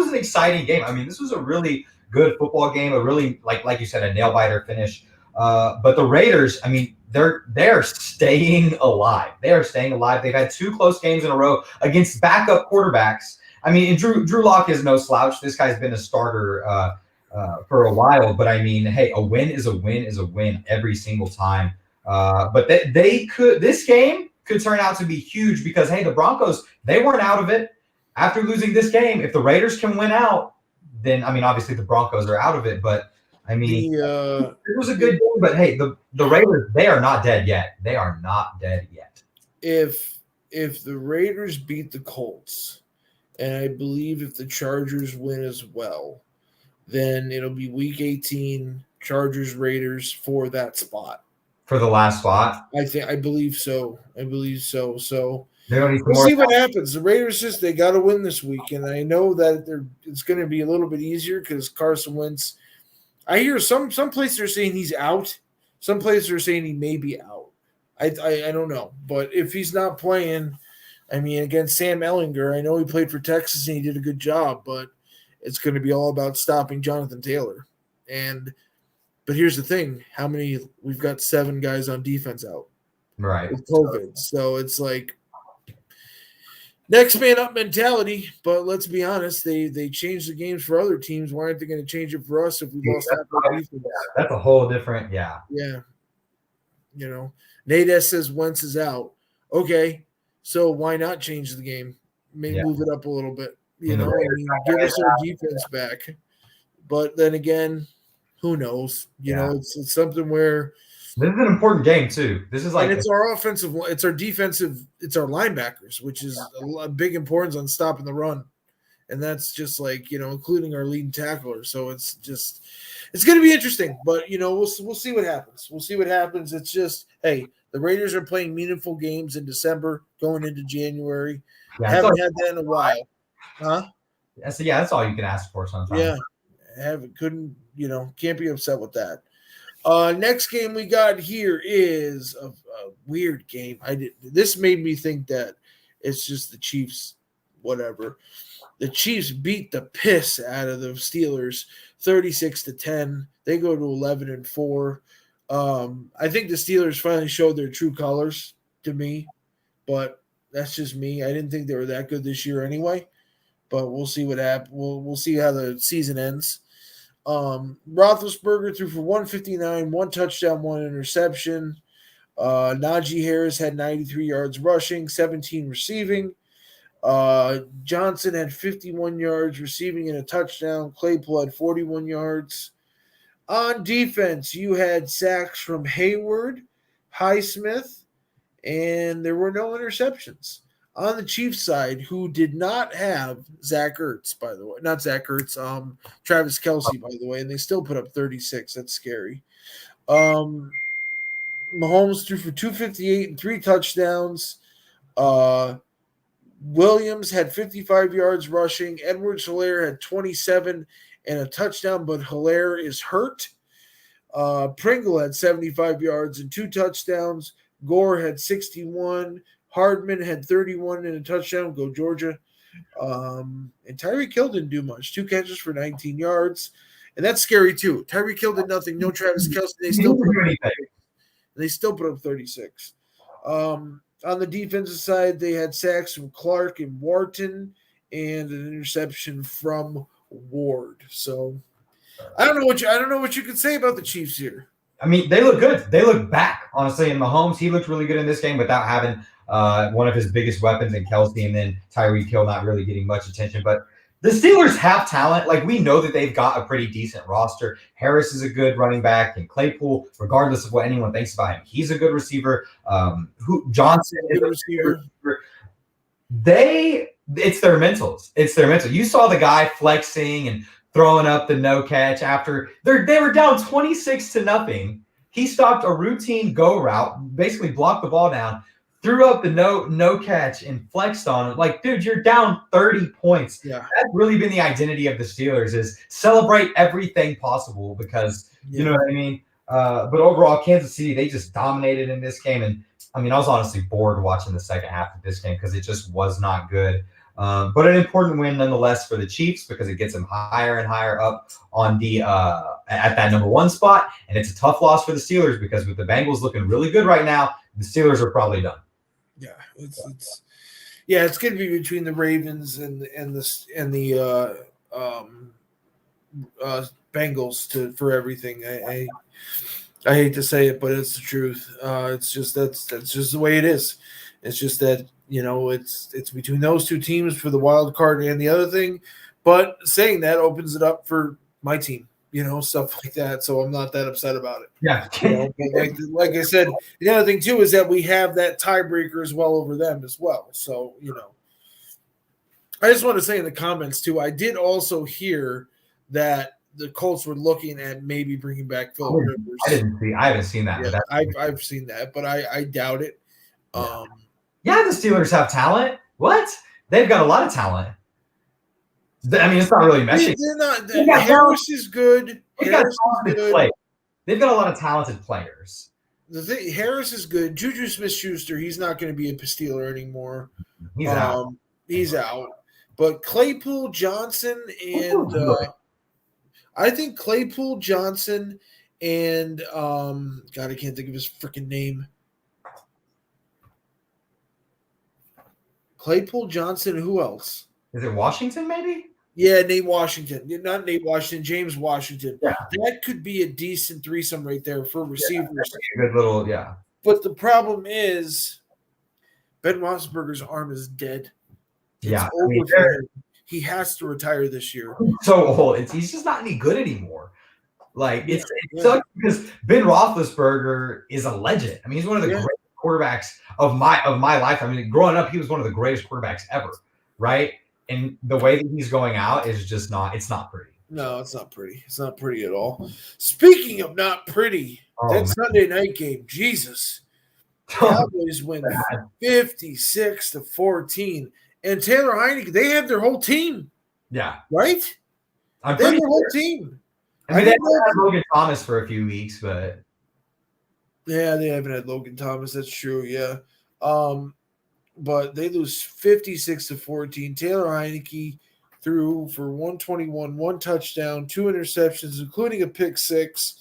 an exciting game. I mean, this was a really good football game, a really like you said, a nail biter finish. But the Raiders, I mean, they're staying alive. They are staying alive. They've had 2 close games in a row against backup quarterbacks. I mean, Drew Lock is no slouch. This guy's been a starter for a while. But I mean, hey, a win is a win every single time. But this game could turn out to be huge because, hey, the Broncos, they weren't out of it after losing this game. If the Raiders can win out, then, I mean, obviously the Broncos are out of it. But, I mean, The it was a good game, but hey, the Raiders, they are not dead yet. They are not dead yet. if the Raiders beat the Colts, and I believe if the Chargers win as well, then it'll be Week 18 Chargers Raiders for that spot. For the last spot, I believe so. So they don't need some we'll more. see what happens. The Raiders they got to win this week, and I know that it's going to be a little bit easier because Carson Wentz. I hear some places are saying he's out. Some places are saying he may be out. I don't know, but if he's not playing, I mean, against Sam Ellinger, I know he played for Texas and he did a good job, but it's going to be all about stopping Jonathan Taylor. But here's the thing: we've got 7 guys on defense out, Right, with COVID. So it's like next man up mentality. But let's be honest, they changed the games for other teams. Why aren't they going to change it for us if we lost half our defense? That's a whole different, yeah. Nate S says Wentz is out. Okay, so why not change the game? Maybe move it up a little bit. Give us our defense back. But then again, who knows? It's something where this is an important game too. This is like, and it's our offensive, it's our defensive, it's our linebackers, which is a big importance on stopping the run, and that's just including our leading tackler. So it's going to be interesting. But we'll see what happens. We'll see what happens. It's just, hey, the Raiders are playing meaningful games in December, going into January. Haven't had that in a while, huh? So that's all you can ask for sometimes. Yeah, can't be upset with that. Next game we got here is a weird game. This made me think that it's just the Chiefs, whatever. The Chiefs beat the piss out of the Steelers 36-10. They go to 11-4. I think the Steelers finally showed their true colors to me, but that's just me. I didn't think they were that good this year anyway, but we'll see what happens. We'll see how the season ends. Roethlisberger threw for 159, 1 touchdown, 1 interception. Najee Harris had 93 yards rushing, 17 receiving. Johnson had 51 yards receiving and a touchdown. Claypool had 41 yards. On defense, you had sacks from Hayward, Highsmith, and there were no interceptions. On the Chiefs side, who did not have Zach Ertz, by the way, not Zach Ertz, Travis Kelce, by the way, and they still put up 36. That's scary. Mahomes threw for 258 and 3 touchdowns. Williams had 55 yards rushing. Edwards-Helaire had 27 and a touchdown, but Helaire is hurt. Pringle had 75 yards and 2 touchdowns. Gore had 61. Hardman had 31 and a touchdown. Go Georgia. And Tyreek Hill didn't do much. 2 catches for 19 yards. And that's scary too. Tyreek Hill did nothing. No Travis Kelce. They still put up 36. On the defensive side, they had sacks from Clark and Wharton and an interception from Ward. So I don't know what you could say about the Chiefs here. I mean, they look good. They look back, honestly. And Mahomes, he looked really good in this game without having one of his biggest weapons in Kelce, and then Tyreek Hill not really getting much attention. But the Steelers have talent. Like, we know that they've got a pretty decent roster. Harris is a good running back, and Claypool, regardless of what anyone thinks about him, he's a good receiver. Johnson is a good receiver. It's their mentals. It's their mental. You saw the guy flexing and throwing up the no catch after they were down 26-0. He stopped a routine go route, basically blocked the ball down, threw up the no catch and flexed on it. Like, dude, you're down 30 points. Yeah. That's really been the identity of the Steelers, is celebrate everything possible because, you know what I mean? But overall, Kansas City, they just dominated in this game. And, I mean, I was honestly bored watching the second half of this game because it just was not good. But an important win nonetheless for the Chiefs because it gets them higher and higher up on the at that number 1 spot. And it's a tough loss for the Steelers because with the Bengals looking really good right now, the Steelers are probably done. Yeah, it's going to be between the Ravens and the Bengals for everything. I hate to say it, but it's the truth. It's just that's just the way it is. It's just that it's between those 2 teams for the wild card and the other thing. But saying that opens it up for my team. stuff like that. So I'm not that upset about it. Yeah. But like I said, the other thing too is that we have that tiebreaker as well over them as well. So I just want to say in the comments too, I did also hear that the Colts were looking at maybe bringing back Philip Rivers. I haven't seen that. Yeah, I've seen that, but I doubt it. Yeah, the Steelers have talent. What? They've got a lot of talent. I mean, it's not really meshing. They're not. Harris is good. They've got a lot of talented players. Harris is good. Juju Smith-Schuster, he's not going to be a Steeler anymore. He's out. He's out. But Claypool, Johnson, and I think Claypool, Johnson, and God, I can't think of his freaking name. Claypool, Johnson, who else? Is it Washington, maybe? Yeah, Nate Washington. Not Nate Washington, James Washington. Yeah. That could be a decent threesome right there for receivers. Yeah, a good little, yeah. But the problem is Ben Roethlisberger's arm is dead. It's over for him. He has to retire this year. So old. He's just not any good anymore. Like, it sucks because Ben Roethlisberger is a legend. I mean, he's one of the greatest quarterbacks of my life. I mean, growing up, he was one of the greatest quarterbacks ever, right? And the way that he's going out is just it's not pretty. No, it's not pretty. It's not pretty at all. Speaking of not pretty, that Sunday night game, Jesus. Cowboys win 56-14. And Taylor Heineke, they have their whole team. Yeah. Right? They have their whole team. I mean, they haven't had Logan Thomas for a few weeks, but. Yeah, they haven't had Logan Thomas. That's true, yeah. But they lose 56-14. Taylor Heineke threw for 121, 1 touchdown, 2 interceptions, including a pick six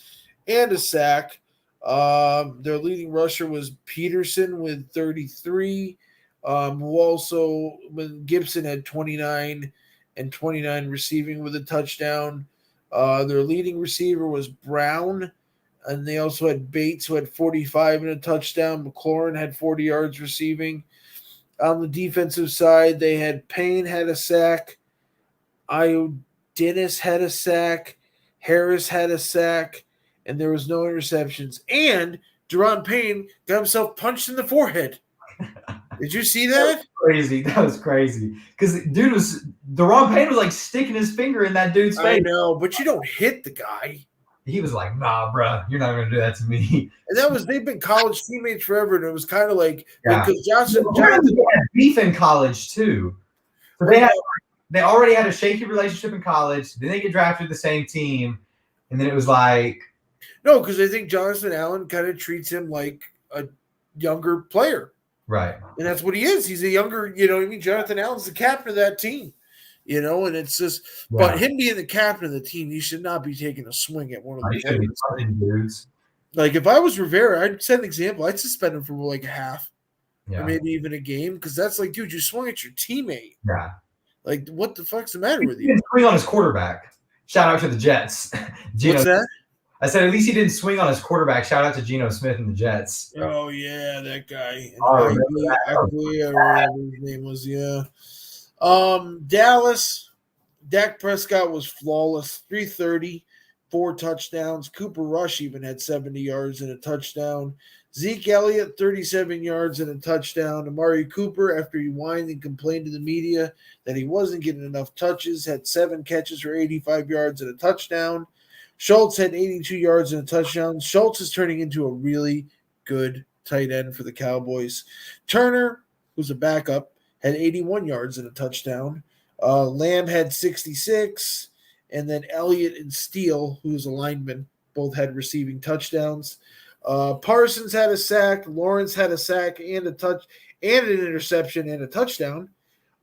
and a sack. Their leading rusher was Peterson with 33. When Gibson had 29 and 29 receiving with a touchdown. Their leading receiver was Brown, and they also had Bates, who had 45 and a touchdown. McLaurin had 40 yards receiving. On the defensive side, they had Payne had a sack. Dennis had a sack. Harris had a sack. And there was no interceptions. And Deron Payne got himself punched in the forehead. Did you see that? That was crazy. Because Deron Payne was like sticking his finger in that dude's face. I know, but you don't hit the guy. He was like, nah, bro, you're not going to do that to me. And they've been college teammates forever, and it was kind of like, because Johnson had beef in college too. So they already had a shaky relationship in college. Then they get drafted to the same team, and then it was like, no, because I think Jonathan Allen kind of treats him like a younger player, right? And that's what he is. He's a younger, Jonathan Allen's the captain of that team. And it's just, but him being the captain of the team, he should not be taking a swing at one of the dudes. Like, if I was Rivera, I'd set an example. I'd suspend him for like a half, or maybe even a game, because that's like, dude, you swung at your teammate. Yeah. Like, what the fuck's the matter with you? He didn't swing on his quarterback. Shout out to the Jets. What's that? I said, at least he didn't swing on his quarterback. Shout out to Geno Smith and the Jets. Oh, yeah, that guy. Whatever his name was, Dallas, Dak Prescott was flawless, 330, 4 touchdowns. Cooper Rush even had 70 yards and a touchdown. Zeke Elliott, 37 yards and a touchdown. Amari Cooper, after he whined and complained to the media that he wasn't getting enough touches, had 7 catches for 85 yards and a touchdown. Schultz had 82 yards and a touchdown. Schultz is turning into a really good tight end for the Cowboys. Turner, who's a backup, had 81 yards and a touchdown. Lamb had 66, and then Elliott and Steele, who's a lineman, both had receiving touchdowns. Parsons had a sack. Lawrence had a sack and an interception and a touchdown.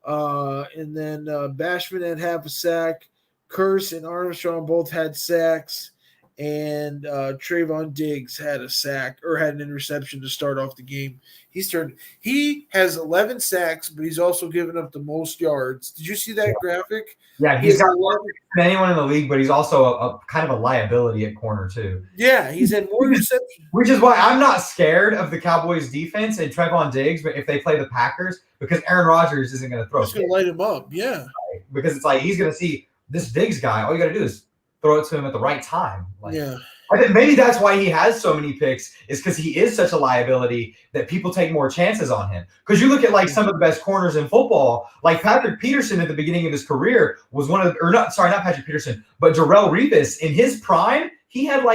And then Bashman had half a sack. Curse and Armstrong both had sacks, and Trayvon Diggs had a sack or had an interception to start off the game. He has 11 sacks, but he's also given up the most yards. Did you see that graphic? Yeah, he's got more than anyone in the league, but he's also a kind of a liability at corner too. Yeah, he's had more interceptions. Which is why I'm not scared of the Cowboys defense and Trayvon Diggs, but if they play the Packers, because Aaron Rodgers isn't going to throw. He's going to light him up, yeah. Because it's like he's going to see this Diggs guy. All you got to do is throw it to him at the right time. Like, Yeah. I think maybe that's why he has so many picks, is because he is such a liability that people take more chances on him. Because you look at like some of the best corners in football, like Patrick Peterson at the beginning of his career was one of, or not Patrick Peterson, but Darrelle Revis in his prime. He had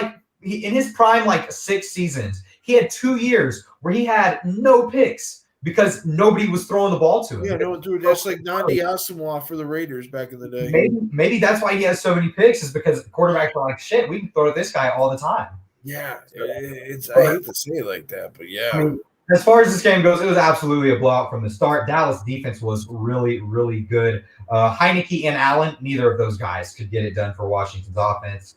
in his prime like 6 seasons. He had 2 years where he had no picks because nobody was throwing the ball to him. Yeah, no, dude, that's like Nandi Asamoah for the Raiders back in the day. Maybe that's why he has so many picks, is because quarterbacks are like, shit, we can throw at this guy all the time. Yeah, I hate to say it like that, but yeah. I mean, as far as this game goes, it was absolutely a blowout from the start. Dallas defense was really, really good. Heineke and Allen, neither of those guys could get it done for Washington's offense.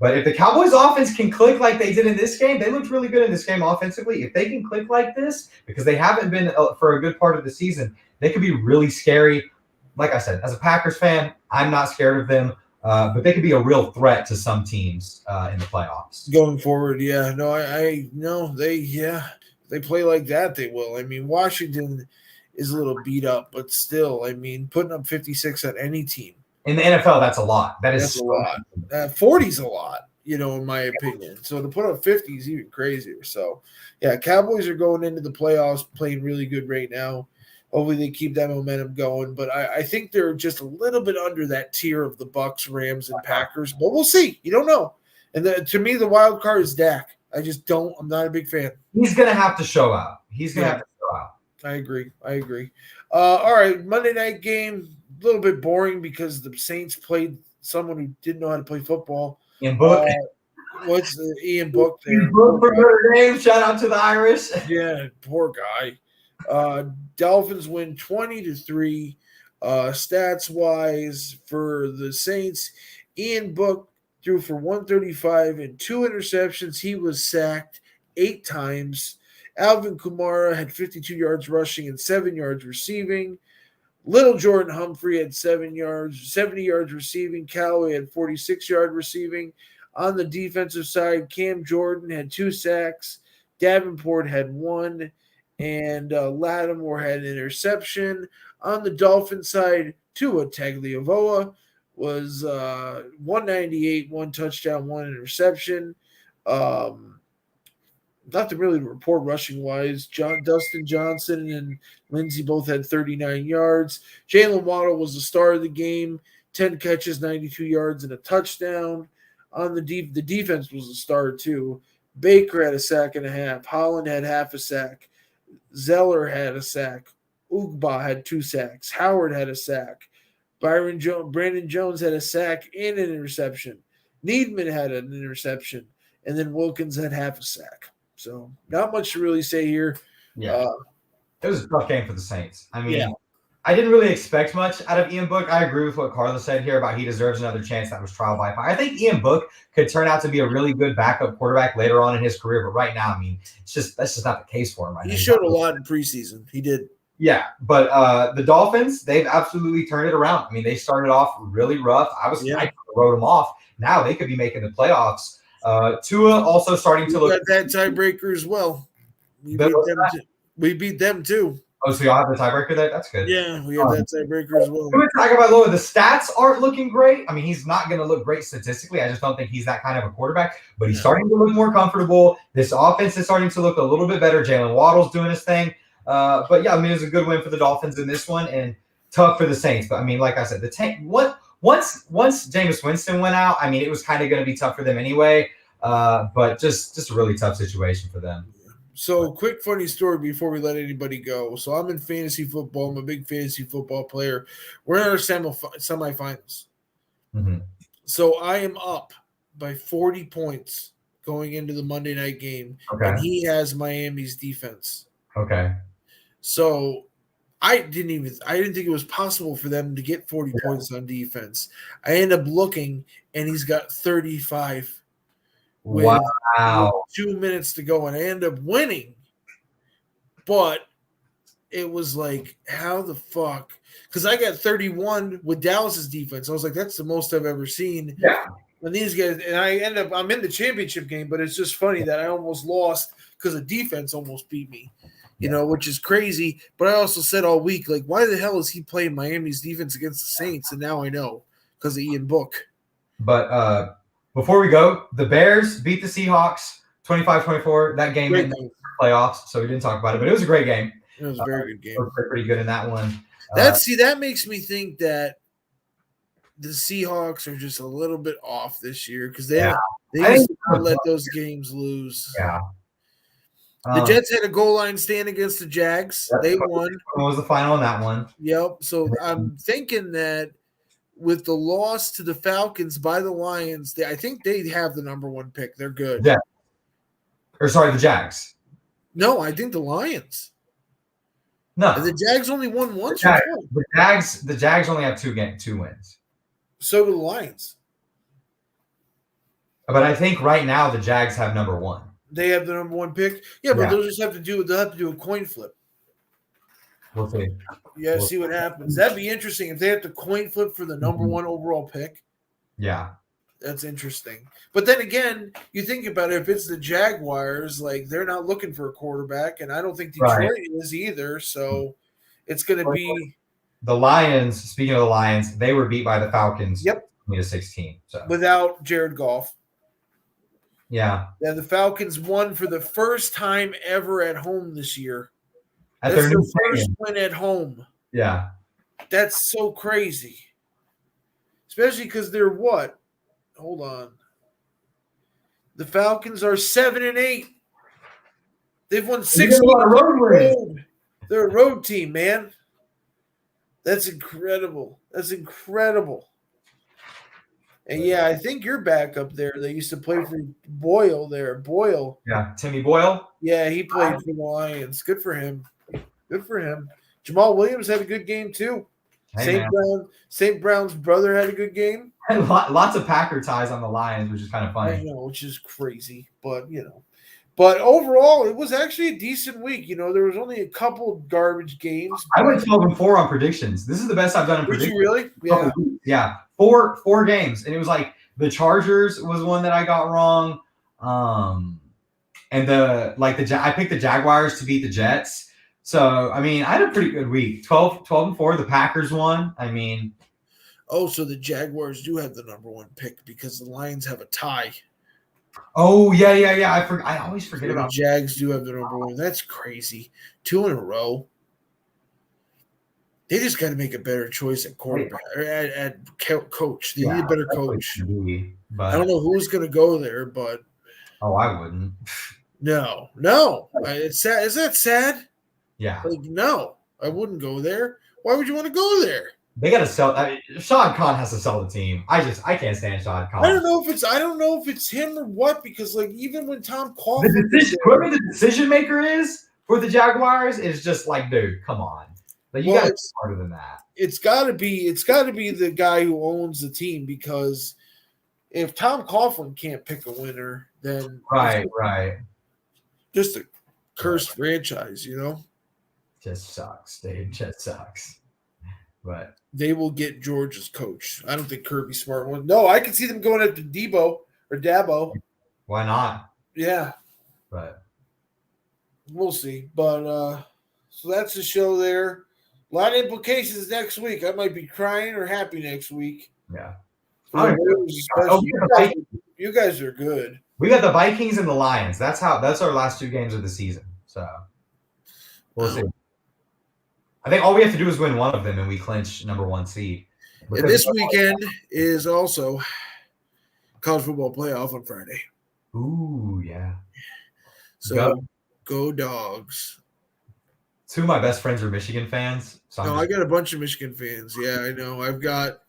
But if the Cowboys offense can click like they did in this game, they looked really good in this game offensively. If they can click like this, because they haven't been for a good part of the season, they could be really scary. Like I said, as a Packers fan, I'm not scared of them, but they could be a real threat to some teams in the playoffs. Going forward, yeah. No, I know they play like that, they will. I mean, Washington is a little beat up, but still, I mean, putting up 56 on any team. In the NFL, that's a lot. That's a lot. 40's a lot, in my opinion. So to put up 50 is even crazier. So, yeah, Cowboys are going into the playoffs playing really good right now. Hopefully they keep that momentum going. But I think they're just a little bit under that tier of the Bucs, Rams, and Packers. But we'll see. You don't know. And to me, the wild card is Dak. I'm not a big fan. He's going to have to show out. He's going to have to show out. I agree. All right, Monday night game. A little bit boring because the Saints played someone who didn't know how to play football. Ian Book. What's the Ian Book there? Ian Book for Notre Dame. Shout out to the Irish. Yeah, poor guy. Dolphins win 20-3. Stats wise for the Saints, Ian Book threw for 135 and 2 interceptions. He was sacked 8 times. Alvin Kamara had 52 yards rushing and 7 yards receiving. Little Jordan Humphrey had 70 yards receiving. Callaway had 46-yard receiving. On the defensive side, Cam Jordan had 2 sacks. Davenport had 1. And Lattimore had an interception. On the Dolphins side, Tua Tagovailoa was 198, 1 touchdown, 1 interception. Nothing really to report rushing-wise. Dustin Johnson and Lindsey both had 39 yards. Jalen Waddle was the star of the game, 10 catches, 92 yards, and a touchdown. On the defense was the star, too. Baker had a sack and a half. Holland had half a sack. Zeller had a sack. Ugba had 2 sacks. Howard had a sack. Brandon Jones had a sack and an interception. Needman had an interception. And then Wilkins had half a sack. So not much to really say here. Yeah. It was a tough game for the Saints. I mean, I didn't really expect much out of Ian Book. I agree with what Carla said here about he deserves another chance. That was trial by fire. I think Ian Book could turn out to be a really good backup quarterback later on in his career, but right now, I mean, that's just not the case for him right now. He showed a lot in preseason. He did. Yeah, but the Dolphins, they've absolutely turned it around. I mean, they started off really rough. I wrote them off. Now they could be making the playoffs. Tua also starting to look. Got that tiebreaker as well. We beat them too. Oh, so y'all have the tiebreaker there? That's good. Yeah, we have that tiebreaker as well. Tagovailoa, the stats aren't looking great. I mean, he's not going to look great statistically. I just don't think he's that kind of a quarterback. But he's starting to look more comfortable. This offense is starting to look a little bit better. Jalen Waddle's doing his thing. But yeah, I mean, it was a good win for the Dolphins in this one, and tough for the Saints. But I mean, like I said, once Jameis Winston went out, I mean, it was kind of going to be tough for them anyway. But just a really tough situation for them. So, quick funny story before we let anybody go. So, I'm in fantasy football. I'm a big fantasy football player. We're in our semifinals. Mm-hmm. So, I am up by 40 points going into the Monday night game. Okay. And he has Miami's defense. Okay. So, I didn't think it was possible for them to get 40 points on defense. I end up looking, and he's got 35. With 2 minutes to go, and I end up winning. But it was like, how the fuck? Because I got 31 with Dallas's defense. I was like, that's the most I've ever seen. Yeah. And these guys, and I'm in the championship game, but it's just funny that I almost lost because the defense almost beat me, which is crazy. But I also said all week, like, why the hell is he playing Miami's defense against the Saints? And now I know because of Ian Book. But before we go, the Bears beat the Seahawks 25-24. That game in the playoffs, so we didn't talk about it, but it was a great game. It was a very good game. We're pretty good in that one. That makes me think that the Seahawks are just a little bit off this year because they used to not let those games lose. Yeah. The Jets had a goal line stand against the Jags. They won. What was the final in that one? Yep. So I'm thinking that with the loss to the Falcons by the Lions, I think they have the number 1 pick. They're good. Yeah. Or sorry, the Jags. No, I think the Lions. No. And the Jags only won once. The Jags only have 2 wins. So do the Lions. But I think right now the Jags have number 1. They have the number 1 pick. Yeah, but they'll have to do a coin flip. We'll see. Yeah, see what happens. That'd be interesting if they have to coin flip for the number 1 overall pick. Yeah. That's interesting. But then again, you think about it, if it's the Jaguars, like they're not looking for a quarterback, and I don't think Detroit is either. So it's going to be the Lions. Speaking of the Lions, they were beat by the Falcons. Yep. 20-16. So without Jared Goff. Yeah. Yeah, the Falcons won for the first time ever at home this year. That's their first win at home. Yeah. That's so crazy. Especially because they're what? Hold on. The Falcons are 7-8. They've won 6 road. They're a road team, man. That's incredible. And yeah, I think you're back up there. They used to play for Boyle there. Boyle. Yeah, Timmy Boyle. Yeah, he played for the Lions. Good for him. Jamal Williams had a good game too. Hey, St. Brown's brother had a good game. And lots of Packer ties on the Lions, which is kind of funny. I know, which is crazy, but But overall, it was actually a decent week. There was only a couple garbage games. I went 12-4 on predictions. This is the best I've done in predictions. Did you really? Yeah. Yeah. Four games. And it was like the Chargers was one that I got wrong. And I picked the Jaguars to beat the Jets. So, I mean, I had a pretty good week. 12-4. The Packers won. I mean. Oh, so the Jaguars do have the number 1 pick because the Lions have a tie. Oh, yeah. I always forget about the Jags do have the number 1. That's crazy. 2 in a row. They just got to make a better choice at quarterback or at coach. They need a better coach. I don't know who's going to go there, but I wouldn't. No. It's sad. Is that sad? Yeah. No, I wouldn't go there. Why would you want to go there? They got to sell. Shad Khan has to sell the team. I can't stand Shad Khan. I don't know if it's him or what, because even when Tom Coughlin, whoever the decision maker is for the Jaguars is just like, dude, come on. Like, you got to be smarter than that. It's got to be the guy who owns the team, because if Tom Coughlin can't pick a winner, then right, just a cursed franchise, Just sucks, dude. Just sucks. But they will get Georgia's coach. I don't think Kirby Smart won. No, I can see them going after Debo or Dabo. Why not? Yeah. But we'll see. But so that's the show there. A lot of implications next week. I might be crying or happy next week. Yeah. You guys are good. We got the Vikings and the Lions. That's our last 2 games of the season. So we'll see. I think all we have to do is win one of them, and we clinch number 1 seed. And this weekend is also college football playoff on Friday. Ooh, yeah. So go Dogs. 2 of my best friends are Michigan fans. So I got a bunch of Michigan fans. Yeah, I know. I've got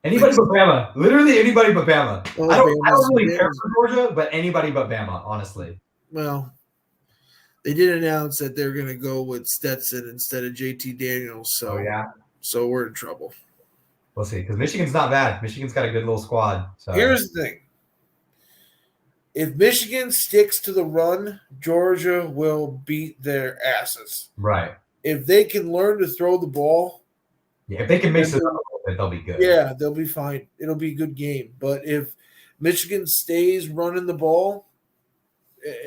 anybody but Bama. Literally anybody but Bama. Well, I don't really care for Georgia, but anybody but Bama, honestly. Well, they did announce that they're going to go with Stetson instead of JT Daniels. So, so we're in trouble. We'll see, because Michigan's not bad. Michigan's got a good little squad. So. Here's the thing. If Michigan sticks to the run, Georgia will beat their asses. Right. If they can learn to throw the ball. Yeah, if they can mix it up a little bit, they'll be good. Yeah, they'll be fine. It'll be a good game. But if Michigan stays running the ball, it's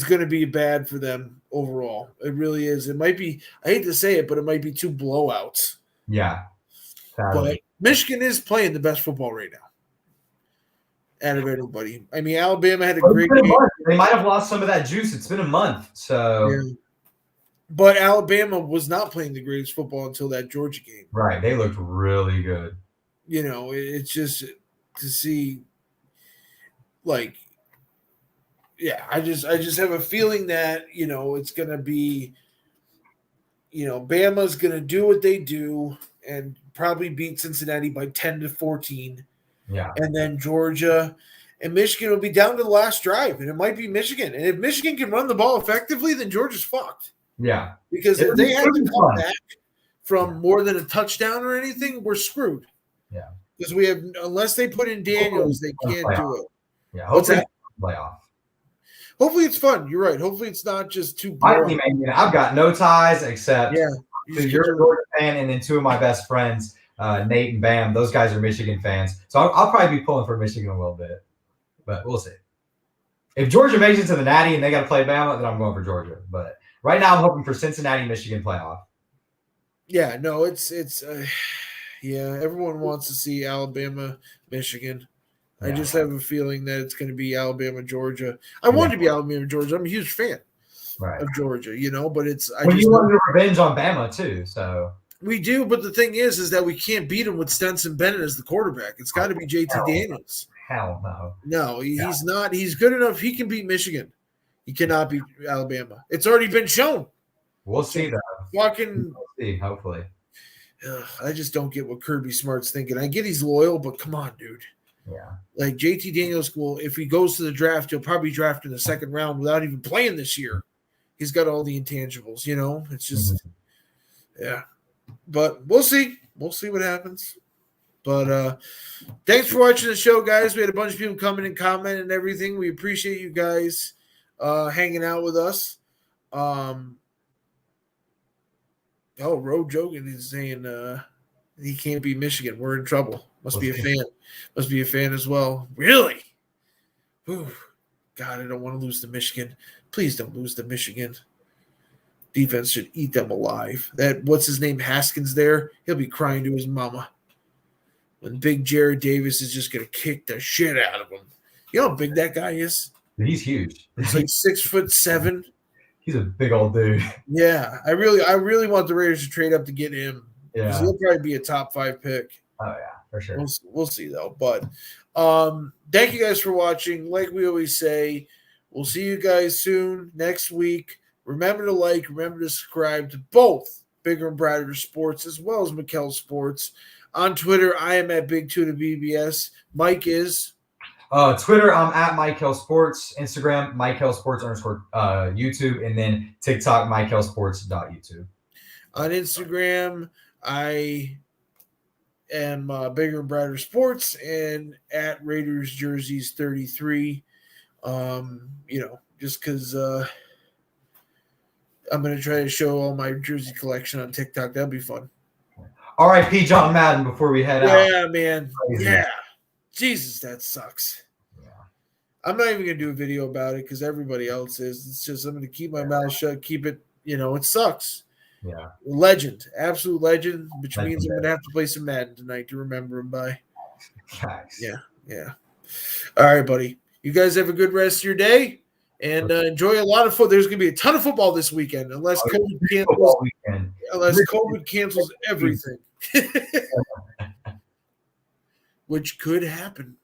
going to be bad for them overall. It really is. It might be, I hate to say it, but it might be 2 blowouts. Yeah. But Michigan is playing the best football right now out of everybody. I mean, Alabama had a great game. They might have lost some of that juice. It's been a month. So, yeah. But Alabama was not playing the greatest football until that Georgia game. Right. They looked really good. You know, it's just to see, like, yeah, I just have a feeling that, you know, it's going to be, you know, Bama's going to do what they do and probably beat Cincinnati by 10-14. Yeah. And then Georgia and Michigan will be down to the last drive, and it might be Michigan. And if Michigan can run the ball effectively, then Georgia's fucked. Yeah. Because if they have to come back from more than a touchdown or anything, we're screwed. Yeah. Because we have, unless they put in Daniels, they can't do it. Yeah. Hopefully it's playoff. Hopefully it's fun. You're right. Hopefully it's not just too boring. I've got no ties except you're a Georgia fan, and then two of my best friends, Nate and Bam. Those guys are Michigan fans. So I'll probably be pulling for Michigan a little bit. But we'll see. If Georgia makes it to the Natty and they got to play Bama, then I'm going for Georgia. But right now I'm hoping for Cincinnati, Michigan playoff. Yeah, no, it's everyone wants to see Alabama, Michigan. Yeah. I just have a feeling that it's going to be Alabama, Georgia. I want it to be Alabama, Georgia. I'm a huge fan of Georgia, you know, but it's you want your revenge on Bama too, so we do. But the thing is that we can't beat him with Stetson Bennett as the quarterback. It's got to be JT Daniels. Hell no. No, he's not. He's good enough. He can beat Michigan. He cannot beat Alabama. It's already been shown. We'll see though. We'll see, hopefully. I just don't get what Kirby Smart's thinking. I get he's loyal, but come on, dude. Yeah. Like JT Daniels will, if he goes to the draft, he'll probably draft in the second round without even playing this year. He's got all the intangibles, you know. It's just yeah. But we'll see. We'll see what happens. But thanks for watching the show, guys. We had a bunch of people coming and commenting and everything. We appreciate you guys hanging out with us. Road Jogan is saying he can't beat Michigan. We're in trouble. Must be a fan. Must be a fan as well. Really? Whew. God, I don't want to lose to Michigan. Please don't lose to Michigan. Defense should eat them alive. That what's his name? Haskins there. He'll be crying to his mama. When big Jared Davis is just gonna kick the shit out of him. You know how big that guy is? He's huge. He's like 6'7". He's a big old dude. Yeah, I really want the Raiders to trade up to get him. Yeah, he'll probably be a top 5 pick. Oh yeah, for sure. We'll see though. But thank you guys for watching. Like we always say, we'll see you guys soon next week. Remember to like, remember to subscribe to both Bigger and Brighter Sports as well as Mikkel Sports. On Twitter, I am at Big Tuna BBS. Mike is Twitter, I'm at Michael Sports. Instagram, Michael Sports _ YouTube, and then TikTok, michaelsports.youtube. On Instagram, I am Bigger and Brighter Sports and at Raiders Jerseys 33. Just because I'm going to try to show all my jersey collection on TikTok. That'll be fun. R.I.P. John Madden before we head out. Yeah, man. Crazy. Yeah. Jesus, that sucks. Yeah. I'm not even going to do a video about it because everybody else is. It's just I'm going to keep my mouth shut, keep it, it sucks. Yeah. Legend. Absolute legend, which means I'm going to have to play some Madden tonight to remember him by. Nice. Yeah. All right, buddy. You guys have a good rest of your day. And enjoy a lot of football. There's going to be a ton of football this weekend, unless COVID cancels everything, which could happen.